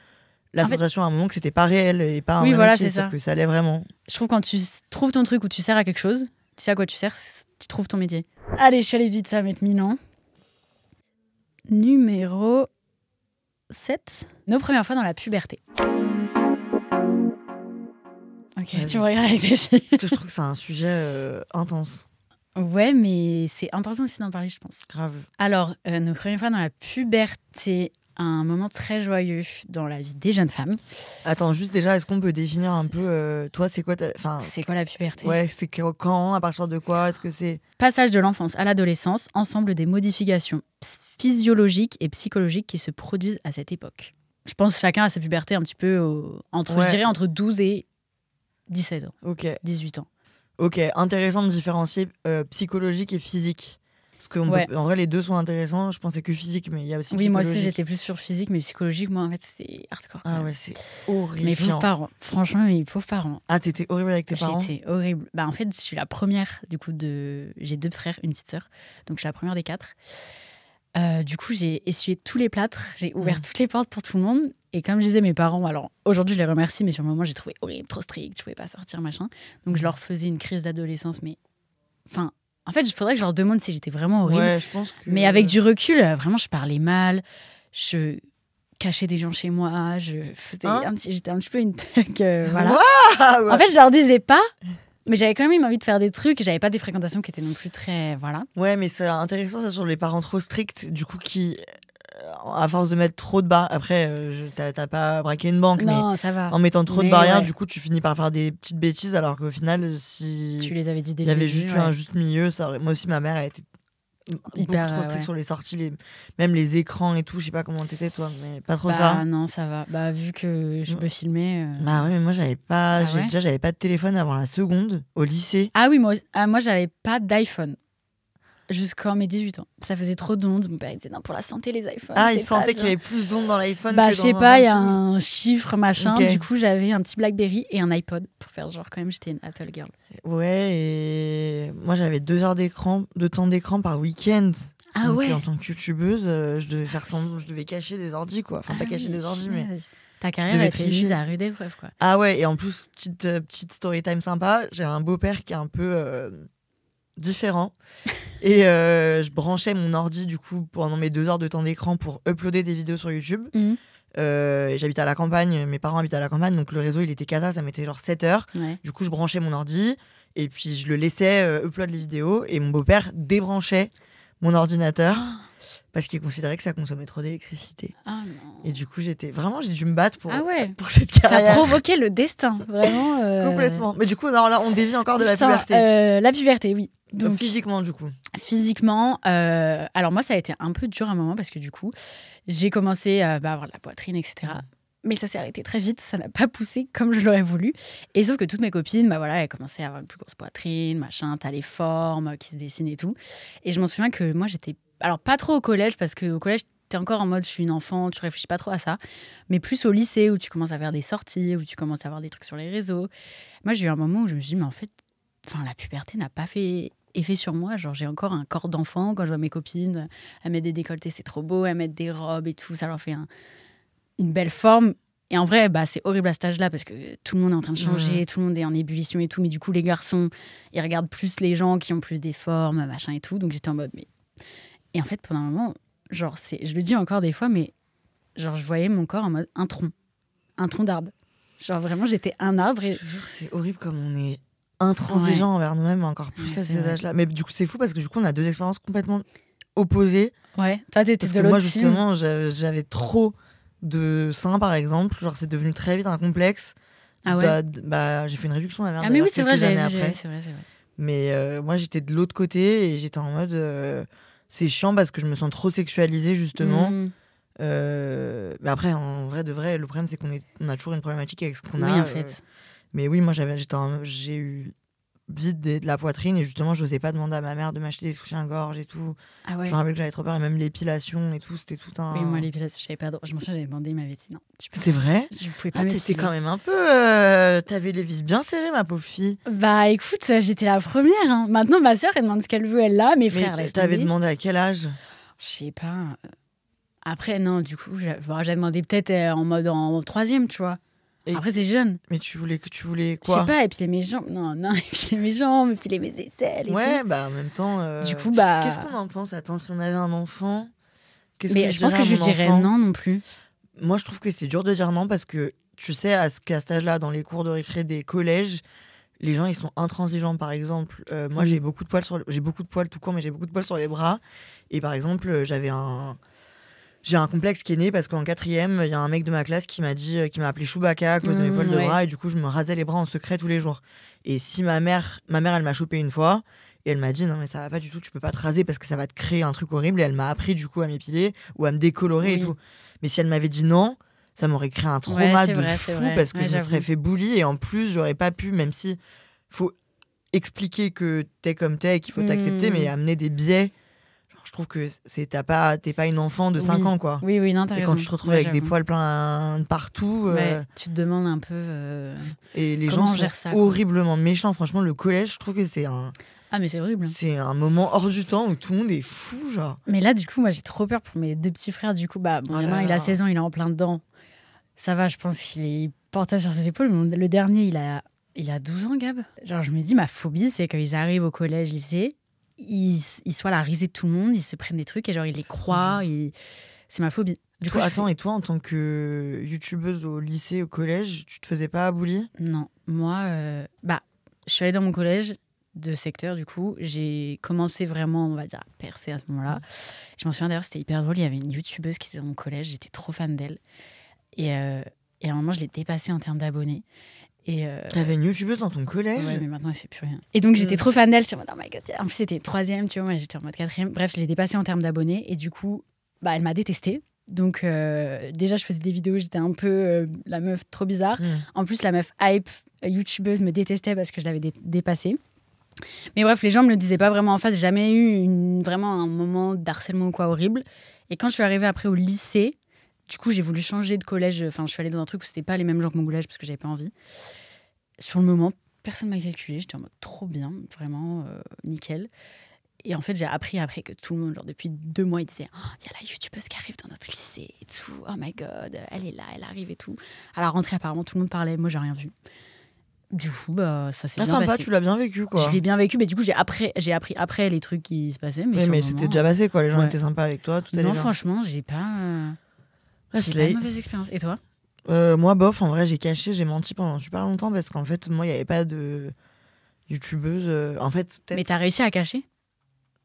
Speaker 1: la sensation à un moment que c'était pas réel et pas un métier, sauf que ça l'est vraiment.
Speaker 2: Je trouve quand tu trouves ton truc où tu sers à quelque chose, tu sais à quoi tu sers, tu trouves ton métier. Allez, je suis allée vite, ça va mettre 1000 ans. Numéro 7. Nos premières fois dans la puberté. Ok,
Speaker 1: Vas-y.
Speaker 2: tu me regardes avec des yeux.
Speaker 1: Parce que je trouve que c'est un sujet intense.
Speaker 2: Ouais, mais c'est important aussi d'en parler, je pense.
Speaker 1: Grave.
Speaker 2: Alors, nos premières fois dans la puberté, un moment très joyeux dans la vie des jeunes femmes.
Speaker 1: Attends, juste déjà, est-ce qu'on peut définir un peu, toi, c'est quoi Enfin,
Speaker 2: C'est quoi la puberté?
Speaker 1: ouais, c'est quand, à partir de quoi? Est-ce que c'est...
Speaker 2: Passage de l'enfance à l'adolescence, ensemble des modifications physiologiques et psychologiques qui se produisent à cette époque. Je pense que chacun a sa puberté un petit peu entre,
Speaker 1: Ouais.
Speaker 2: je dirais, entre 12 et 17 ans,
Speaker 1: Ok,
Speaker 2: 18 ans.
Speaker 1: ok. Intéressant de différencier psychologique et physique. Parce qu'en
Speaker 2: Ouais.
Speaker 1: en vrai, les deux sont intéressants. Je pensais que physique, mais il y a aussi
Speaker 2: Oui, moi aussi,
Speaker 1: psychologique.
Speaker 2: j'étais plus sur physique, mais psychologique, moi, en fait, c'est hardcore.
Speaker 1: Ah ouais, c'est
Speaker 2: Mes
Speaker 1: horrifiant.
Speaker 2: pauvres parents. Franchement, mes pauvres parents.
Speaker 1: Ah, t'étais horrible avec tes parents?
Speaker 2: J'étais horrible. Bah, en fait, je suis la première, du coup, j'ai 2 frères, une petite sœur. Donc, je suis la première des 4. Du coup, j'ai essuyé tous les plâtres, j'ai ouvert toutes les portes pour tout le monde. Et comme je disais, mes parents, alors aujourd'hui, je les remercie, mais sur le moment, j'ai trouvé horrible, trop strict, je pouvais pas sortir, machin. Donc, je leur faisais une crise d'adolescence, mais. Enfin, en fait, il faudrait que je leur demande si j'étais vraiment horrible.
Speaker 1: Ouais, je pense que...
Speaker 2: Mais avec du recul, vraiment, je parlais mal, je cachais des gens chez moi, j'étais un petit peu une thug, voilà.
Speaker 1: Ah, ouais.
Speaker 2: En fait, je leur disais pas, mais j'avais quand même eu envie de faire des trucs, et j'avais pas des fréquentations qui étaient non plus très, voilà.
Speaker 1: Ouais, mais c'est intéressant ça sur les parents trop stricts, du coup, qui, à force de mettre trop de barres, après, t'as pas braqué une banque, mais
Speaker 2: Non, ça va.
Speaker 1: en mettant trop de
Speaker 2: Mais
Speaker 1: barrières,
Speaker 2: ouais.
Speaker 1: du coup, tu finis par faire des petites bêtises, alors qu'au final, si
Speaker 2: Tu les avais dit dès
Speaker 1: il y
Speaker 2: le
Speaker 1: avait
Speaker 2: début,
Speaker 1: juste eu
Speaker 2: ouais.
Speaker 1: un juste milieu, ça aurait... Moi aussi, ma mère, elle était
Speaker 2: Hyper,
Speaker 1: beaucoup trop stricte
Speaker 2: ouais.
Speaker 1: sur les sorties, même les écrans et tout. Je sais pas comment t'étais, toi, mais pas trop
Speaker 2: Bah
Speaker 1: ça.
Speaker 2: non, ça va. Bah vu que je me filmais.
Speaker 1: Bah ouais, mais moi, j'avais pas...
Speaker 2: Ah ouais
Speaker 1: Déjà, j'avais pas de téléphone avant la seconde, au lycée.
Speaker 2: Ah oui, moi j'avais pas d'iPhone jusqu'à mes 18 ans. Ça faisait trop d'ondes. Mon père disait non, pour la santé, les iPhones.
Speaker 1: Ah,
Speaker 2: c'est
Speaker 1: il sentait
Speaker 2: pas
Speaker 1: qu'il y avait plus d'ondes dans l'iPhone
Speaker 2: Bah
Speaker 1: que
Speaker 2: je
Speaker 1: dans
Speaker 2: sais
Speaker 1: un
Speaker 2: pas, il y a
Speaker 1: Samsung.
Speaker 2: un chiffre machin.
Speaker 1: Ok.
Speaker 2: Du coup, j'avais un petit Blackberry et un iPod pour faire genre quand même j'étais une Apple girl.
Speaker 1: Ouais, et moi, j'avais 2 heures de temps d'écran par week-end.
Speaker 2: Ah
Speaker 1: Donc,
Speaker 2: ouais.
Speaker 1: en tant que youtubeuse, je devais cacher des ordis, quoi. Enfin, pas cacher des ordis, mais...
Speaker 2: Ta
Speaker 1: Je
Speaker 2: carrière
Speaker 1: devais
Speaker 2: a été
Speaker 1: tricher.
Speaker 2: mise à rude épreuve quoi.
Speaker 1: Ah ouais, et en plus, petite story time sympa, j'ai un beau-père qui est un peu différent. Et je branchais mon ordi, du coup, pendant mes 2 heures de temps d'écran pour uploader des vidéos sur YouTube.
Speaker 2: Mhm.
Speaker 1: Et j'habite à la campagne, mes parents habitent à la campagne, donc le réseau, il était cata, ça mettait genre 7 heures.
Speaker 2: Ouais.
Speaker 1: Du coup, je branchais mon ordi, et puis je le laissais upload les vidéos, et mon beau-père débranchait mon ordinateur, parce qu'il considérait que ça consommait trop d'électricité.
Speaker 2: Ah non.
Speaker 1: Et du coup, j'ai dû me battre pour,
Speaker 2: Ah ouais.
Speaker 1: pour cette
Speaker 2: T'as
Speaker 1: carrière.
Speaker 2: provoqué le destin, vraiment.
Speaker 1: Complètement. Mais du coup, non, là, on dévie encore de la
Speaker 2: Putain,
Speaker 1: puberté.
Speaker 2: la puberté, oui. Donc,
Speaker 1: Physiquement, du coup.
Speaker 2: physiquement, alors moi, ça a été un peu dur à un moment parce que du coup, j'ai commencé à avoir la poitrine, etc. Mais ça s'est arrêté très vite, ça n'a pas poussé comme je l'aurais voulu. Et sauf que toutes mes copines, bah voilà, elles commençaient à avoir une plus grosse poitrine, machin, t'as les formes qui se dessinent et tout. Et je m'en souviens que moi, j'étais... Alors, pas trop au collège, parce qu'au collège, t'es encore en mode, je suis une enfant, tu réfléchis pas trop à ça. Mais plus au lycée, où tu commences à faire des sorties, où tu commences à avoir des trucs sur les réseaux. Moi, j'ai eu un moment où je me suis dit, mais en fait, la puberté n'a pas fait effet sur moi. Genre, j'ai encore un corps d'enfant quand je vois mes copines. Elles mettent des décolletés, c'est trop beau. Elles mettent des robes et tout. Ça leur fait une belle forme. Et en vrai, bah, c'est horrible à cet âge-là parce que tout le monde est en train de changer, tout le monde est en ébullition et tout. Mais du coup, les garçons, ils regardent plus les gens qui ont plus des formes, machin et tout. Donc, j'étais en mode, mais... Et en fait, pendant un moment, genre, je le dis encore des fois, mais genre, je voyais mon corps en mode un tronc d'arbre. Genre, vraiment, j'étais un arbre. Et...
Speaker 1: Je te jure, c'est horrible comme on est intransigeant envers nous-mêmes, encore plus à ces âges-là. Mais du coup, c'est fou parce que du coup, on a 2 expériences complètement opposées.
Speaker 2: Ouais, toi, t'étais
Speaker 1: Parce
Speaker 2: de
Speaker 1: que moi,
Speaker 2: l'autre team.
Speaker 1: justement, j'avais trop de seins, par exemple. Genre, c'est devenu très vite un complexe.
Speaker 2: Ah ouais.
Speaker 1: Bah, j'ai fait une réduction, ma mère.
Speaker 2: Ah mais oui, c'est vrai,
Speaker 1: j'avais
Speaker 2: j'avais vu,
Speaker 1: après.
Speaker 2: c'est vrai.
Speaker 1: Mais moi, j'étais de l'autre côté et j'étais en mode... c'est chiant parce que je me sens trop sexualisée, justement.
Speaker 2: Mmh.
Speaker 1: Mais après, en vrai de vrai, le problème, c'est qu'on a toujours une problématique avec ce qu'on
Speaker 2: Oui,
Speaker 1: a.
Speaker 2: en fait.
Speaker 1: Mais oui, moi, j'ai eu vite de la poitrine et justement, je n'osais pas demander à ma mère de m'acheter des soutiens-gorge et tout.
Speaker 2: Ah ouais.
Speaker 1: Je me rappelle que j'avais trop peur et même l'épilation et tout, c'était tout un...
Speaker 2: Oui, moi, l'épilation, je savais pas. Je m'en souviens, j'avais demandé, il m'avait dit non.
Speaker 1: C'est vrai?
Speaker 2: Je pouvais pas
Speaker 1: Ah,
Speaker 2: m'épiler.
Speaker 1: t'étais quand même un peu... T'avais les vis bien serrées, ma pauvre fille.
Speaker 2: Bah écoute, j'étais la première. Hein. Maintenant, ma sœur, elle demande ce qu'elle veut, elle l'a. Mes
Speaker 1: Mais
Speaker 2: frères, laisse
Speaker 1: t'avais
Speaker 2: tomber.
Speaker 1: demandé à quel âge?
Speaker 2: Je sais pas. Après, non, du coup, j'avais demandé peut-être en mode en 3e, tu vois.
Speaker 1: Et-
Speaker 2: Après, c'est jeune.
Speaker 1: Mais tu voulais
Speaker 2: Je
Speaker 1: quoi?
Speaker 2: sais pas, épiler mes jambes. Non, épiler mes jambes, épiler mes aisselles et
Speaker 1: Ouais,
Speaker 2: tout.
Speaker 1: bah en même temps.
Speaker 2: Du coup, bah.
Speaker 1: Qu'est-ce qu'on en pense? Attends, si on avait un enfant, qu'est-ce
Speaker 2: Mais
Speaker 1: que
Speaker 2: je pense
Speaker 1: dirais
Speaker 2: que
Speaker 1: à
Speaker 2: je
Speaker 1: mon
Speaker 2: dirais
Speaker 1: enfant?
Speaker 2: non plus.
Speaker 1: Moi, je trouve que c'est dur de dire non parce que tu sais, qu'à cet âge-là, dans les cours de récré des collèges, les gens ils sont intransigeants. Par exemple, moi
Speaker 2: Oui.
Speaker 1: j'ai beaucoup de poils j'ai beaucoup de poils tout court, mais j'ai beaucoup de poils sur les bras. Et par exemple, j'ai un complexe qui est né parce qu'en 4e, il y a un mec de ma classe qui m'a appelé Chewbacca à cause de mes poils de
Speaker 2: ouais.
Speaker 1: bras, et du coup je me rasais les bras en secret tous les jours. Et si ma mère elle m'a chopé une fois. Et elle m'a dit non mais ça va pas du tout, tu peux pas te raser parce que ça va te créer un truc horrible. Et elle m'a appris du coup à m'épiler ou à me décolorer et
Speaker 2: Oui.
Speaker 1: tout. Mais si elle m'avait dit non, ça m'aurait créé un
Speaker 2: Ouais,
Speaker 1: trauma
Speaker 2: c'est
Speaker 1: de
Speaker 2: vrai,
Speaker 1: fou
Speaker 2: c'est vrai.
Speaker 1: parce que
Speaker 2: Ouais,
Speaker 1: je me
Speaker 2: j'avoue.
Speaker 1: serais fait bully et en plus j'aurais pas pu, même si faut expliquer que t'es comme t'es et qu'il faut t'accepter, mais amener des biais. Genre, je trouve que t'es pas une enfant de 5
Speaker 2: Oui.
Speaker 1: ans quoi.
Speaker 2: Oui, non, t'as
Speaker 1: Et
Speaker 2: raison.
Speaker 1: quand tu te retrouves
Speaker 2: Ouais,
Speaker 1: avec des
Speaker 2: j'avoue.
Speaker 1: poils plein partout,
Speaker 2: Ouais, tu te demandes un peu.
Speaker 1: et les
Speaker 2: comment
Speaker 1: gens
Speaker 2: on
Speaker 1: sont
Speaker 2: gère ça, quoi.
Speaker 1: horriblement méchants. Franchement, le collège, je trouve que
Speaker 2: Ah, mais c'est horrible.
Speaker 1: c'est un moment hors du temps où tout le monde est fou, genre.
Speaker 2: Mais là, du coup, moi, j'ai trop peur pour mes deux petits frères. Du coup, bah, bon,
Speaker 1: Oh
Speaker 2: il y en a
Speaker 1: là
Speaker 2: un, il a
Speaker 1: là.
Speaker 2: 16 ans, il est en plein dedans. Ça va, je pense qu'il est porté sur ses épaules. Mais le dernier, il a 12 ans, Gab. Genre, je me dis, ma phobie, c'est qu'ils arrivent au collège, lycée, ils soient la risée de tout le monde, ils se prennent des trucs et genre, ils les croient. C'est ma phobie. Du coup,
Speaker 1: Attends, et toi, en tant que youtubeuse au lycée, au collège, tu te faisais pas bully?
Speaker 2: Non, moi, je suis allée dans mon collège de secteur, du coup. J'ai commencé vraiment, on va dire, à percer à ce moment-là. Je m'en souviens d'ailleurs, c'était hyper drôle. Il y avait une youtubeuse qui était dans mon collège, j'étais trop fan d'elle. Et à un moment, je l'ai dépassée en termes d'abonnés. Et
Speaker 1: T'avais une youtubeuse dans ton collège?
Speaker 2: ouais, mais maintenant, elle fait plus rien. Et donc, j'étais trop fan d'elle. J'étais en mode, oh my god. En plus, c'était 3e, tu vois. Moi, j'étais en mode 4e. Bref, je l'ai dépassée en termes d'abonnés. Et du coup, bah, elle m'a détestée. Donc, déjà, je faisais des vidéos. J'étais un peu la meuf trop bizarre. En plus, la meuf hype youtubeuse me détestait parce que je l'avais dépassée. Mais bref, les gens me le disaient pas vraiment en face. J'ai jamais eu vraiment un moment d'harcèlement ou quoi horrible. Et quand je suis arrivée après au lycée, du coup, j'ai voulu changer de collège. Enfin, je suis allée dans un truc où c'était pas les mêmes gens que mon collège parce que j'avais pas envie. Sur le moment, personne m'a calculé. J'étais en mode trop bien, vraiment nickel. Et en fait, j'ai appris après que tout le monde, genre depuis 2 mois, ils disaient oh, y a la youtubeuse qui arrive dans notre lycée et tout. Oh my god, elle est là, elle arrive et tout. À la rentrée, apparemment, tout le monde parlait. Moi, j'ai rien vu. Du coup, bah, ça s'est bien
Speaker 1: sympa,
Speaker 2: passé.
Speaker 1: tu l'as bien vécu, quoi.
Speaker 2: Je l'ai bien vécu, mais du coup, j'ai appris après les trucs qui se passaient. Mais,
Speaker 1: Oui,
Speaker 2: sur
Speaker 1: mais
Speaker 2: le
Speaker 1: c'était
Speaker 2: moment,
Speaker 1: déjà passé, quoi. Les gens
Speaker 2: ouais.
Speaker 1: étaient sympas avec toi, tout allait
Speaker 2: non,
Speaker 1: bien.
Speaker 2: franchement, j'ai pas une mauvaise expérience. Et toi?
Speaker 1: Moi, bof, en vrai, j'ai menti pendant super longtemps parce qu'en fait, moi, il n'y avait pas de youtubeuse. En fait, peut-être.
Speaker 2: Mais t'as réussi à cacher?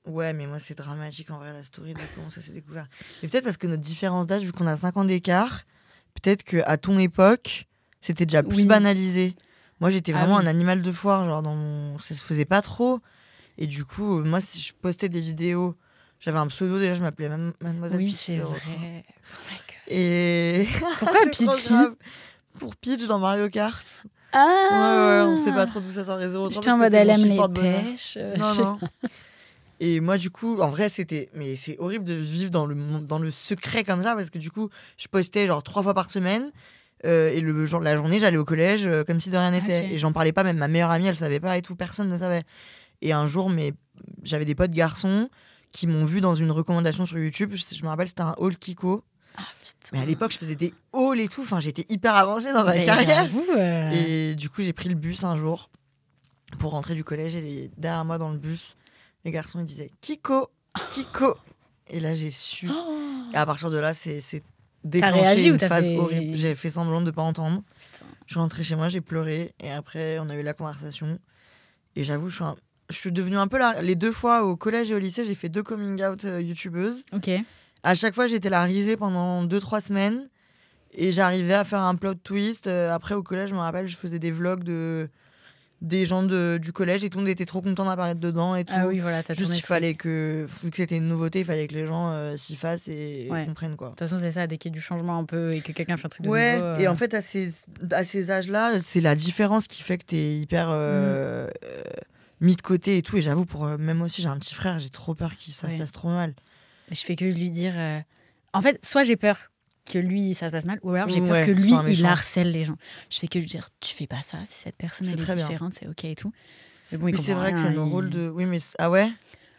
Speaker 1: Ouais, mais moi, c'est dramatique en vrai, la story de comment ça s'est découvert. Mais peut-être parce que notre différence d'âge, vu qu'on a 5 ans d'écart, peut-être qu'à ton époque, c'était déjà plus
Speaker 2: Oui.
Speaker 1: banalisé. Moi, j'étais
Speaker 2: Ah
Speaker 1: vraiment
Speaker 2: oui.
Speaker 1: un animal de foire, genre ça se faisait pas trop. Et du coup, moi, si je postais des vidéos, j'avais un pseudo déjà, je m'appelais Mademoiselle
Speaker 2: Oui,
Speaker 1: Peach,
Speaker 2: c'est
Speaker 1: trop.
Speaker 2: vrai. Oh my God.
Speaker 1: Et
Speaker 2: Pourquoi
Speaker 1: c'est trop
Speaker 2: Peachy?
Speaker 1: grave. Pour Peach dans Mario Kart.
Speaker 2: Ah
Speaker 1: Ouais, on sait pas trop d'où ça sort les euros.
Speaker 2: J'étais en mode elle aime les pêches.
Speaker 1: Non. Et moi, du coup, en vrai, mais c'est horrible de vivre dans le secret comme ça parce que du coup, je postais genre 3 fois par semaine. Et le jour de la journée, j'allais au collège comme si de rien n'était.
Speaker 2: Ok.
Speaker 1: Et j'en parlais pas, même ma meilleure amie, elle savait pas et tout, personne ne savait. Et un jour, j'avais des potes garçons qui m'ont vu dans une recommandation sur YouTube. Je me rappelle, c'était un haul Kiko.
Speaker 2: Ah, putain.
Speaker 1: Mais à l'époque, je faisais des hauls et tout. Enfin, j'étais hyper avancée dans ma
Speaker 2: Mais
Speaker 1: carrière.
Speaker 2: j'avoue,
Speaker 1: Et du coup, j'ai pris le bus un jour pour rentrer du collège. Et derrière moi, dans le bus, les garçons, ils disaient Kiko. Et là, j'ai su. Et à partir de là, c'est déclenché
Speaker 2: réagi ou
Speaker 1: une
Speaker 2: t'as
Speaker 1: phase
Speaker 2: fait-
Speaker 1: horrible. J'ai fait semblant de pas entendre.
Speaker 2: Putain.
Speaker 1: Je suis rentrée chez moi, j'ai pleuré. Et après, on a eu la conversation. Et j'avoue, je suis devenue un peu les 2 fois au collège et au lycée, j'ai fait 2 coming out youtubeuses.
Speaker 2: Ok.
Speaker 1: À chaque fois, j'étais la risée pendant 2-3 semaines. Et j'arrivais à faire un plot twist. Après, au collège, je me rappelle, je faisais des vlogs des gens du collège et tout le monde était trop content d'apparaître dedans et tout.
Speaker 2: Ah oui, voilà, t'as
Speaker 1: Juste,
Speaker 2: tourné
Speaker 1: il fallait vu que c'était une nouveauté, il fallait que les gens s'y fassent et
Speaker 2: Ouais.
Speaker 1: comprennent, quoi.
Speaker 2: De toute façon, c'est ça, dès qu'il y a du changement un peu et que quelqu'un fait un truc de
Speaker 1: Ouais,
Speaker 2: nouveau.
Speaker 1: et en fait, à ces âges-là, c'est la différence qui fait que t'es hyper mis de côté et tout. Et j'avoue, même aussi, j'ai un petit frère, j'ai trop peur que ça se
Speaker 2: Ouais.
Speaker 1: passe trop mal.
Speaker 2: Je fais que lui dire. En fait, soit j'ai peur que lui, ça se passe mal, ou alors j'ai peur
Speaker 1: Ouais,
Speaker 2: que lui,
Speaker 1: soit un
Speaker 2: il
Speaker 1: méchant.
Speaker 2: harcèle les gens. Je fais que lui dire, tu fais pas ça, si cette personne
Speaker 1: C'est
Speaker 2: elle est
Speaker 1: très bien.
Speaker 2: différente, c'est ok et tout. Mais bon, il
Speaker 1: Mais c'est
Speaker 2: comprend
Speaker 1: vrai que
Speaker 2: rien,
Speaker 1: c'est nos
Speaker 2: il-
Speaker 1: rôles de. Oui, mais. Ah ouais?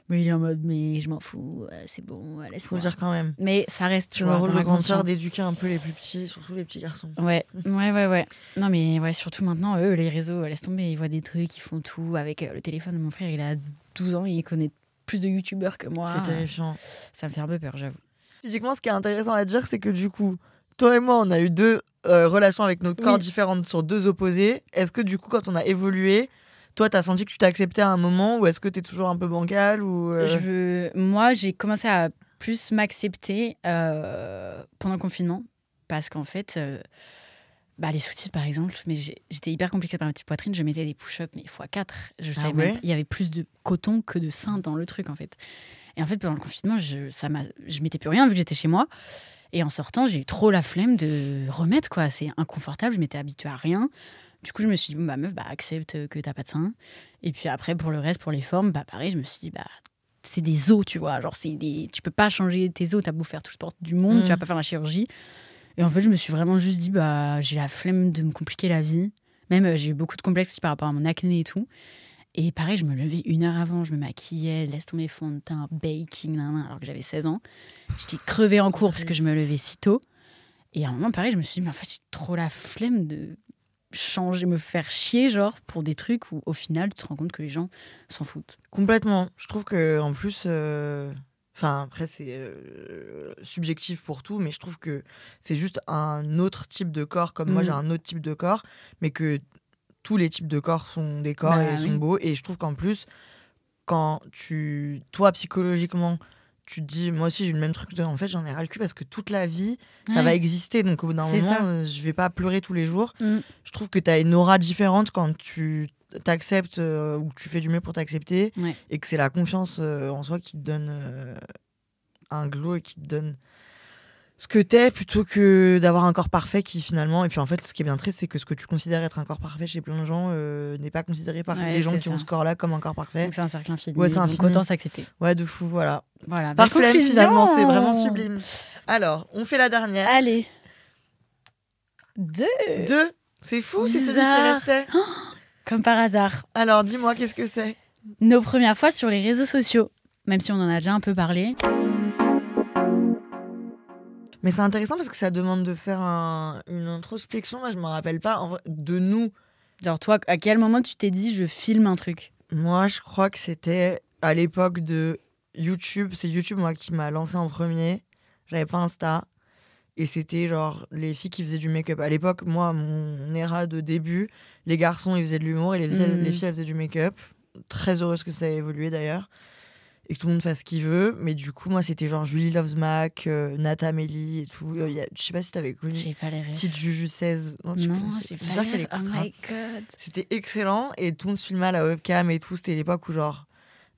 Speaker 2: Mais il est en mode, mais je m'en fous, c'est bon,
Speaker 1: Faut le
Speaker 2: laisse-moi.
Speaker 1: dire quand même.
Speaker 2: Mais ça reste, tu
Speaker 1: C'est
Speaker 2: vois,
Speaker 1: le rôle
Speaker 2: dans
Speaker 1: de
Speaker 2: la
Speaker 1: grande sœur
Speaker 2: conscience.
Speaker 1: d'éduquer un peu les plus petits, surtout les petits garçons.
Speaker 2: Ouais. Non, mais ouais, surtout maintenant, eux, les réseaux, laisse tomber, ils voient des trucs, ils font tout avec le téléphone. Mon frère, il a 12 ans, il connaît plus de youtubeurs que moi.
Speaker 1: C'est terrifiant.
Speaker 2: Ça me fait un peu peur, j'avoue.
Speaker 1: Physiquement, ce qui est intéressant à dire, c'est que du coup, toi et moi, on a eu deux relations avec notre corps
Speaker 2: Oui.
Speaker 1: différentes sur deux opposés. Est-ce que du coup, quand on a évolué, toi, t'as senti que tu t'acceptais à un moment ou est-ce que t'es toujours un peu bancal ou
Speaker 2: Moi, j'ai commencé à plus m'accepter pendant le confinement parce qu'en fait, les soutifs par exemple, mais j'étais hyper compliquée par ma petite poitrine, je mettais des push-ups mais x4. Je savais même pas, il y avait plus de coton que de sein dans le truc en fait. Et en fait, pendant le confinement, je mettais plus rien vu que j'étais chez moi. Et en sortant, j'ai eu trop la flemme de remettre, quoi. C'est inconfortable, je m'étais habituée à rien. Du coup, je me suis dit, meuf, accepte que t'as pas de sein. Et puis après, pour le reste, pour les formes, pareil, je me suis dit, c'est des os, tu vois. Genre, tu peux pas changer tes os, t'as beau faire tout le sport du monde, tu vas pas faire la chirurgie. Et en fait, je me suis vraiment juste dit, j'ai la flemme de me compliquer la vie. Même, j'ai eu beaucoup de complexes aussi par rapport à mon acné et tout. Et pareil, je me levais 1 heure avant, je me maquillais, laisse tomber fond de teint, baking, alors que j'avais 16 ans. J'étais crevée en cours parce que je me levais si tôt. Et à un moment, pareil, je me suis dit, mais en fait, j'ai trop la flemme de changer, me faire chier, genre, pour des trucs où, au final, tu te rends compte que les gens s'en foutent.
Speaker 1: Complètement. Je trouve que en plus, après c'est subjectif pour tout, mais je trouve que c'est juste un autre type de corps. Comme moi, j'ai un autre type de corps, mais que tous les types de corps sont des corps et sont beaux. Et je trouve qu'en plus, quand toi psychologiquement, tu te dis, moi aussi j'ai eu le même truc, en fait j'en ai ras le cul parce que toute la vie ça va exister, donc au bout d'un moment je vais pas pleurer tous les jours. Je trouve que t'as une aura différente quand tu t'acceptes ou que tu fais du mieux pour t'accepter, et que c'est la confiance en soi qui te donne un glow et qui te donne ce que t'es, plutôt que d'avoir un corps parfait qui finalement, et puis en fait ce qui est bien triste, c'est que ce que tu considères être un corps parfait chez plein de gens n'est pas considéré par les gens qui ont ce corps là comme un corps parfait.
Speaker 2: Donc c'est un cercle infini,
Speaker 1: c'est
Speaker 2: donc autant s'accepter.
Speaker 1: Ouais, de fou, voilà.
Speaker 2: Par
Speaker 1: flemme finalement, c'est vraiment sublime. Alors, on fait la dernière.
Speaker 2: Allez. 2.
Speaker 1: C'est fou, c'est celui qui restait.
Speaker 2: Comme par hasard.
Speaker 1: Alors, dis-moi, qu'est-ce que c'est?
Speaker 2: Nos premières fois sur les réseaux sociaux, même si on en a déjà un peu parlé.
Speaker 1: Mais c'est intéressant parce que ça demande de faire une introspection. Moi, je me rappelle pas en vrai, de nous.
Speaker 2: Genre, toi, à quel moment tu t'es dit je filme un truc?
Speaker 1: Moi, je crois que c'était à l'époque de YouTube. C'est YouTube, moi, qui m'a lancé en premier. J'avais pas Insta. Et c'était genre les filles qui faisaient du make-up. À l'époque, moi, mon era de début, les garçons, ils faisaient de l'humour et les filles, elles faisaient du make-up. Très heureuse que ça ait évolué d'ailleurs. Et que tout le monde fasse ce qu'il veut. Mais du coup, moi, c'était genre Julie Loves Mac, Nata Amélie et tout. Je sais pas si t'avais connu.
Speaker 2: J'ai pas les rêves.
Speaker 1: Petite Juju 16.
Speaker 2: Non, j'ai pas les rêves. Oh my god.
Speaker 1: C'était excellent. Et tout le monde se filmait à la webcam et tout. C'était l'époque où genre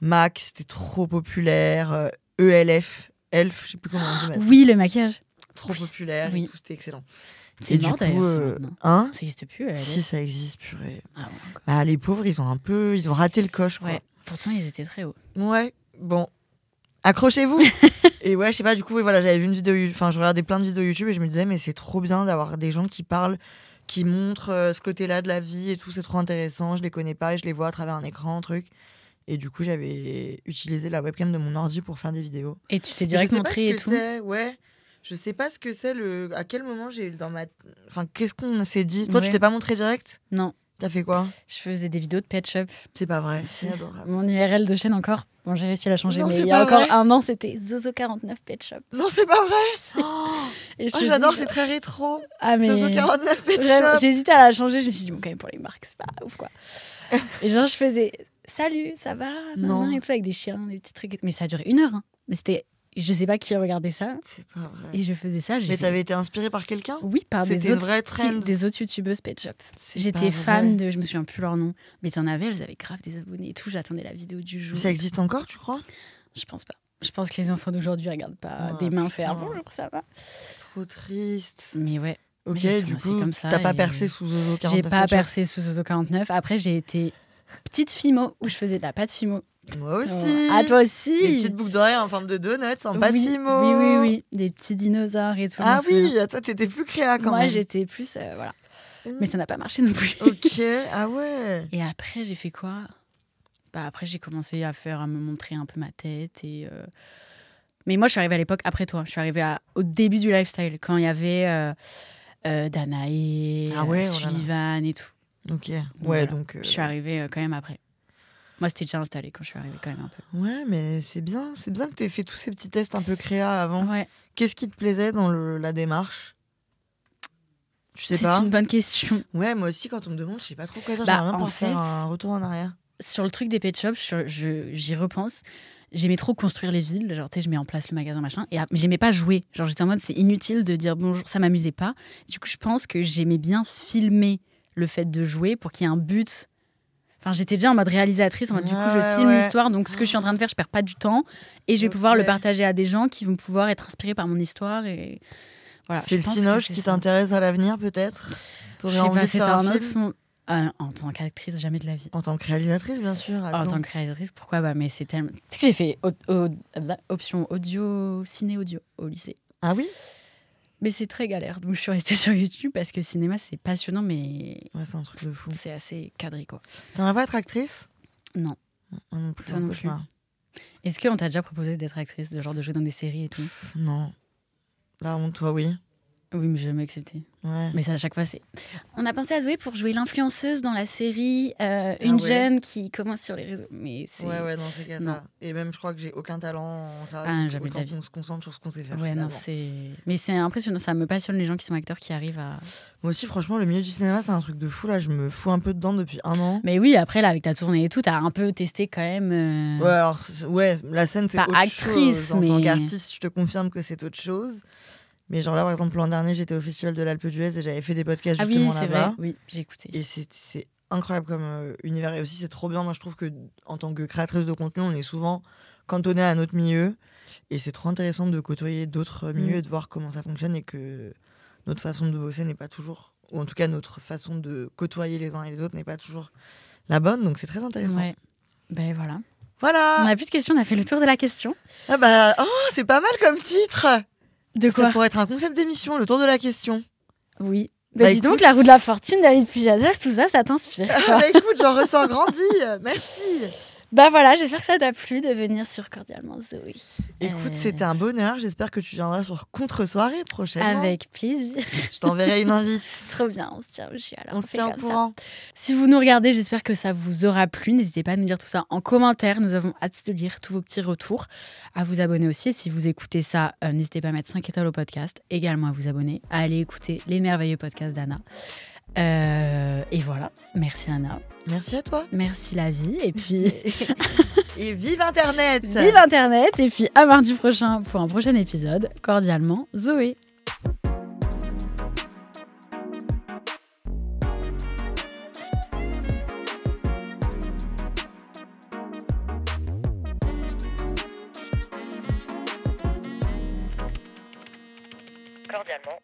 Speaker 1: Mac, c'était trop populaire. ELF, Elf, je sais plus comment on dit maintenant.
Speaker 2: Oui, le maquillage.
Speaker 1: Trop populaire et tout, c'était excellent.
Speaker 2: C'est mort d'ailleurs,
Speaker 1: ça
Speaker 2: existe plus.
Speaker 1: Si, ça existe, purée.
Speaker 2: Ouais,
Speaker 1: les pauvres, ils ont raté le coche, quoi.
Speaker 2: Ouais, pourtant ils étaient très hauts.
Speaker 1: Ouais, bon. Accrochez-vous. Et ouais, je sais pas, du coup, voilà, j'avais vu une vidéo, je regardais plein de vidéos YouTube et je me disais, mais c'est trop bien d'avoir des gens qui parlent, qui montrent ce côté-là de la vie et tout, c'est trop intéressant. Je les connais pas et je les vois à travers un écran, un truc. Et du coup, j'avais utilisé la webcam de mon ordi pour faire des vidéos.
Speaker 2: Et tu t'es direct montré et tout.
Speaker 1: Ouais. Je sais pas ce que c'est, à quel moment j'ai eu dans ma. Enfin, qu'est-ce qu'on s'est dit? Toi, tu t'es pas montré direct?
Speaker 2: Non.
Speaker 1: T'as fait quoi?
Speaker 2: Je faisais des vidéos de Pet Shop.
Speaker 1: C'est pas vrai. C'est adorable.
Speaker 2: Mon URL de chaîne encore. Bon, j'ai réussi à la changer,
Speaker 1: non,
Speaker 2: mais il y a encore un an, c'était Zozo49 Pet Shop.
Speaker 1: Non, c'est pas vrai. J'adore, c'est très rétro. Zozo49 Pet Shop.
Speaker 2: J'ai hésité à la changer, je me suis dit, bon, quand même, pour les marques, c'est pas ouf, quoi. Et genre, je faisais salut, ça va? Non. Et tout, avec des chiens, des petits trucs. Mais ça a duré 1 heure. Hein. Mais c'était. Je sais pas qui regardait ça.
Speaker 1: C'est pas vrai.
Speaker 2: Et je faisais ça.
Speaker 1: Mais t'avais été inspirée par quelqu'un?
Speaker 2: Oui, par des autres youtubeuses Pet Shop. J'étais fan de. Je me souviens plus leur nom. Mais t'en avais, elles avaient grave des abonnés et tout. J'attendais la vidéo du jour.
Speaker 1: Ça existe encore, tu crois?
Speaker 2: Je pense pas. Je pense que les enfants d'aujourd'hui regardent pas des mains faire bonjour, ça va.
Speaker 1: Trop triste.
Speaker 2: Mais ouais.
Speaker 1: Ok, du coup, t'as pas percé sous Zozo 49?
Speaker 2: J'ai pas percé sous Zozo 49. Après, j'ai été petite Fimo où je faisais de la pâte Fimo.
Speaker 1: Moi aussi.
Speaker 2: Ah, toi aussi.
Speaker 1: Des petites boucles d'oreilles en forme de donuts en pâte Fimo.
Speaker 2: Oui. Des petits dinosaures et tout.
Speaker 1: Ah oui, toi, t'étais plus créa quand même.
Speaker 2: Moi, j'étais plus. Voilà. Mais ça n'a pas marché non plus.
Speaker 1: Ok, ah ouais.
Speaker 2: Et après, j'ai fait quoi? après, j'ai commencé à me montrer un peu ma tête. Mais moi, je suis arrivée à l'époque après toi. Je suis arrivée au début du lifestyle, quand il y avait Danae, Sullivan et tout.
Speaker 1: Ok, donc...
Speaker 2: Je suis arrivée quand même après. Moi, c'était déjà installé quand je suis arrivée quand même un peu.
Speaker 1: Ouais, mais c'est bien que tu aies fait tous ces petits tests un peu créa avant.
Speaker 2: Ouais.
Speaker 1: Qu'est-ce qui te plaisait dans la démarche? Tu sais pas?
Speaker 2: C'est une bonne question.
Speaker 1: Ouais, moi aussi, quand on me demande, je sais pas trop quoi dire. J'aimerais bien pouvoir faire un retour en arrière.
Speaker 2: Sur le truc des pet shops, j'y repense. J'aimais trop construire les villes, genre tu sais, je mets en place le magasin machin, mais j'aimais pas jouer. Genre j'étais en mode c'est inutile de dire bonjour, ça m'amusait pas. Du coup je pense que j'aimais bien filmer le fait de jouer pour qu'il y ait un but. Enfin j'étais déjà en mode réalisatrice, en mode du coup je filme l'histoire, donc ce que je suis en train de faire je perds pas du temps et je vais pouvoir le partager à des gens qui vont pouvoir être inspirés par mon histoire et voilà.
Speaker 1: C'est le cinoche qui t'intéresse à l'avenir peut-être?
Speaker 2: Je sais pas, c'était un autre. En tant qu'actrice, jamais de la vie.
Speaker 1: En tant que réalisatrice, bien sûr.
Speaker 2: En tant que réalisatrice, pourquoi? Mais c'est tellement... Tu sais que j'ai fait option audio, ciné-audio au lycée.
Speaker 1: Ah oui?
Speaker 2: Mais c'est très galère. Donc je suis restée sur YouTube parce que cinéma, c'est passionnant, mais...
Speaker 1: Ouais, c'est un truc de fou.
Speaker 2: C'est assez cadré, quoi.
Speaker 1: T'aimerais pas être actrice?
Speaker 2: Non.
Speaker 1: Moi non plus.
Speaker 2: Toi non plus. Est-ce qu'on t'a déjà proposé d'être actrice, de jouer dans des séries et tout?
Speaker 1: Non. Là, toi, oui.
Speaker 2: Oui, mais j'ai jamais accepté.
Speaker 1: Ouais.
Speaker 2: Mais ça, à chaque fois, c'est... On a pensé à Zoé pour jouer l'influenceuse dans la série, une jeune qui commence sur les réseaux. Mais c'est...
Speaker 1: Ouais, non, c'est cata. Et même, je crois que j'ai aucun talent en ça.
Speaker 2: Jamais de la vie.
Speaker 1: On se concentre sur ce qu'on sait faire.
Speaker 2: Ouais, non, mais c'est impressionnant. Ça me passionne les gens qui sont acteurs qui arrivent à...
Speaker 1: Moi aussi, franchement, le milieu du cinéma, c'est un truc de fou. Là, je me fous un peu dedans depuis 1 an.
Speaker 2: Mais oui, après, là, avec ta tournée et tout, t'as un peu testé quand même...
Speaker 1: Ouais, alors, la scène, c'est
Speaker 2: pas
Speaker 1: autre
Speaker 2: actrice,
Speaker 1: chose.
Speaker 2: mais...
Speaker 1: En tant qu'artiste, je te confirme que c'est autre chose. Mais genre là, par exemple, l'an dernier, j'étais au Festival de l'Alpe d'Huez et j'avais fait des podcasts justement là-bas.
Speaker 2: Ah oui, c'est vrai. Oui, j'ai écouté.
Speaker 1: Et c'est incroyable comme univers. Et aussi, c'est trop bien. Moi, je trouve que en tant que créatrice de contenu, on est souvent cantonné à notre milieu. Et c'est trop intéressant de côtoyer d'autres milieux et de voir comment ça fonctionne et que notre façon de bosser n'est pas toujours... Ou en tout cas, notre façon de côtoyer les uns et les autres n'est pas toujours la bonne. Donc, c'est très intéressant.
Speaker 2: Ouais. Ben voilà.
Speaker 1: Voilà.
Speaker 2: On n'a plus de questions. On a fait le tour de la question.
Speaker 1: Ah bah, c'est pas mal comme titre.
Speaker 2: De quoi?
Speaker 1: Ça pourrait être un concept d'émission, le tour de la question.
Speaker 2: Oui. Bah, dis donc, la roue de la fortune, David Pujadas, tout ça, ça t'inspire.
Speaker 1: Bah écoute, j'en ressens grandi. Merci.
Speaker 2: Bah voilà, j'espère que ça t'a plu de venir sur Cordialement Zoé.
Speaker 1: Écoute, c'était un bonheur. J'espère que tu viendras sur Contre-soirée prochainement.
Speaker 2: Avec plaisir.
Speaker 1: Je t'enverrai une invite.
Speaker 2: Trop bien, on se tient au jus alors.
Speaker 1: On se tient au courant.
Speaker 2: Si vous nous regardez, j'espère que ça vous aura plu. N'hésitez pas à nous dire tout ça en commentaire. Nous avons hâte de lire tous vos petits retours. À vous abonner aussi. Et si vous écoutez ça, n'hésitez pas à mettre 5 étoiles au podcast. Également à vous abonner, à aller écouter les merveilleux podcasts d'Anna. Et voilà, merci Anna.
Speaker 1: Merci à toi.
Speaker 2: Merci la vie. Et puis...
Speaker 1: Et vive Internet.
Speaker 2: Vive Internet. Et puis à mardi prochain pour un prochain épisode. Cordialement, Zoé.
Speaker 3: Cordialement,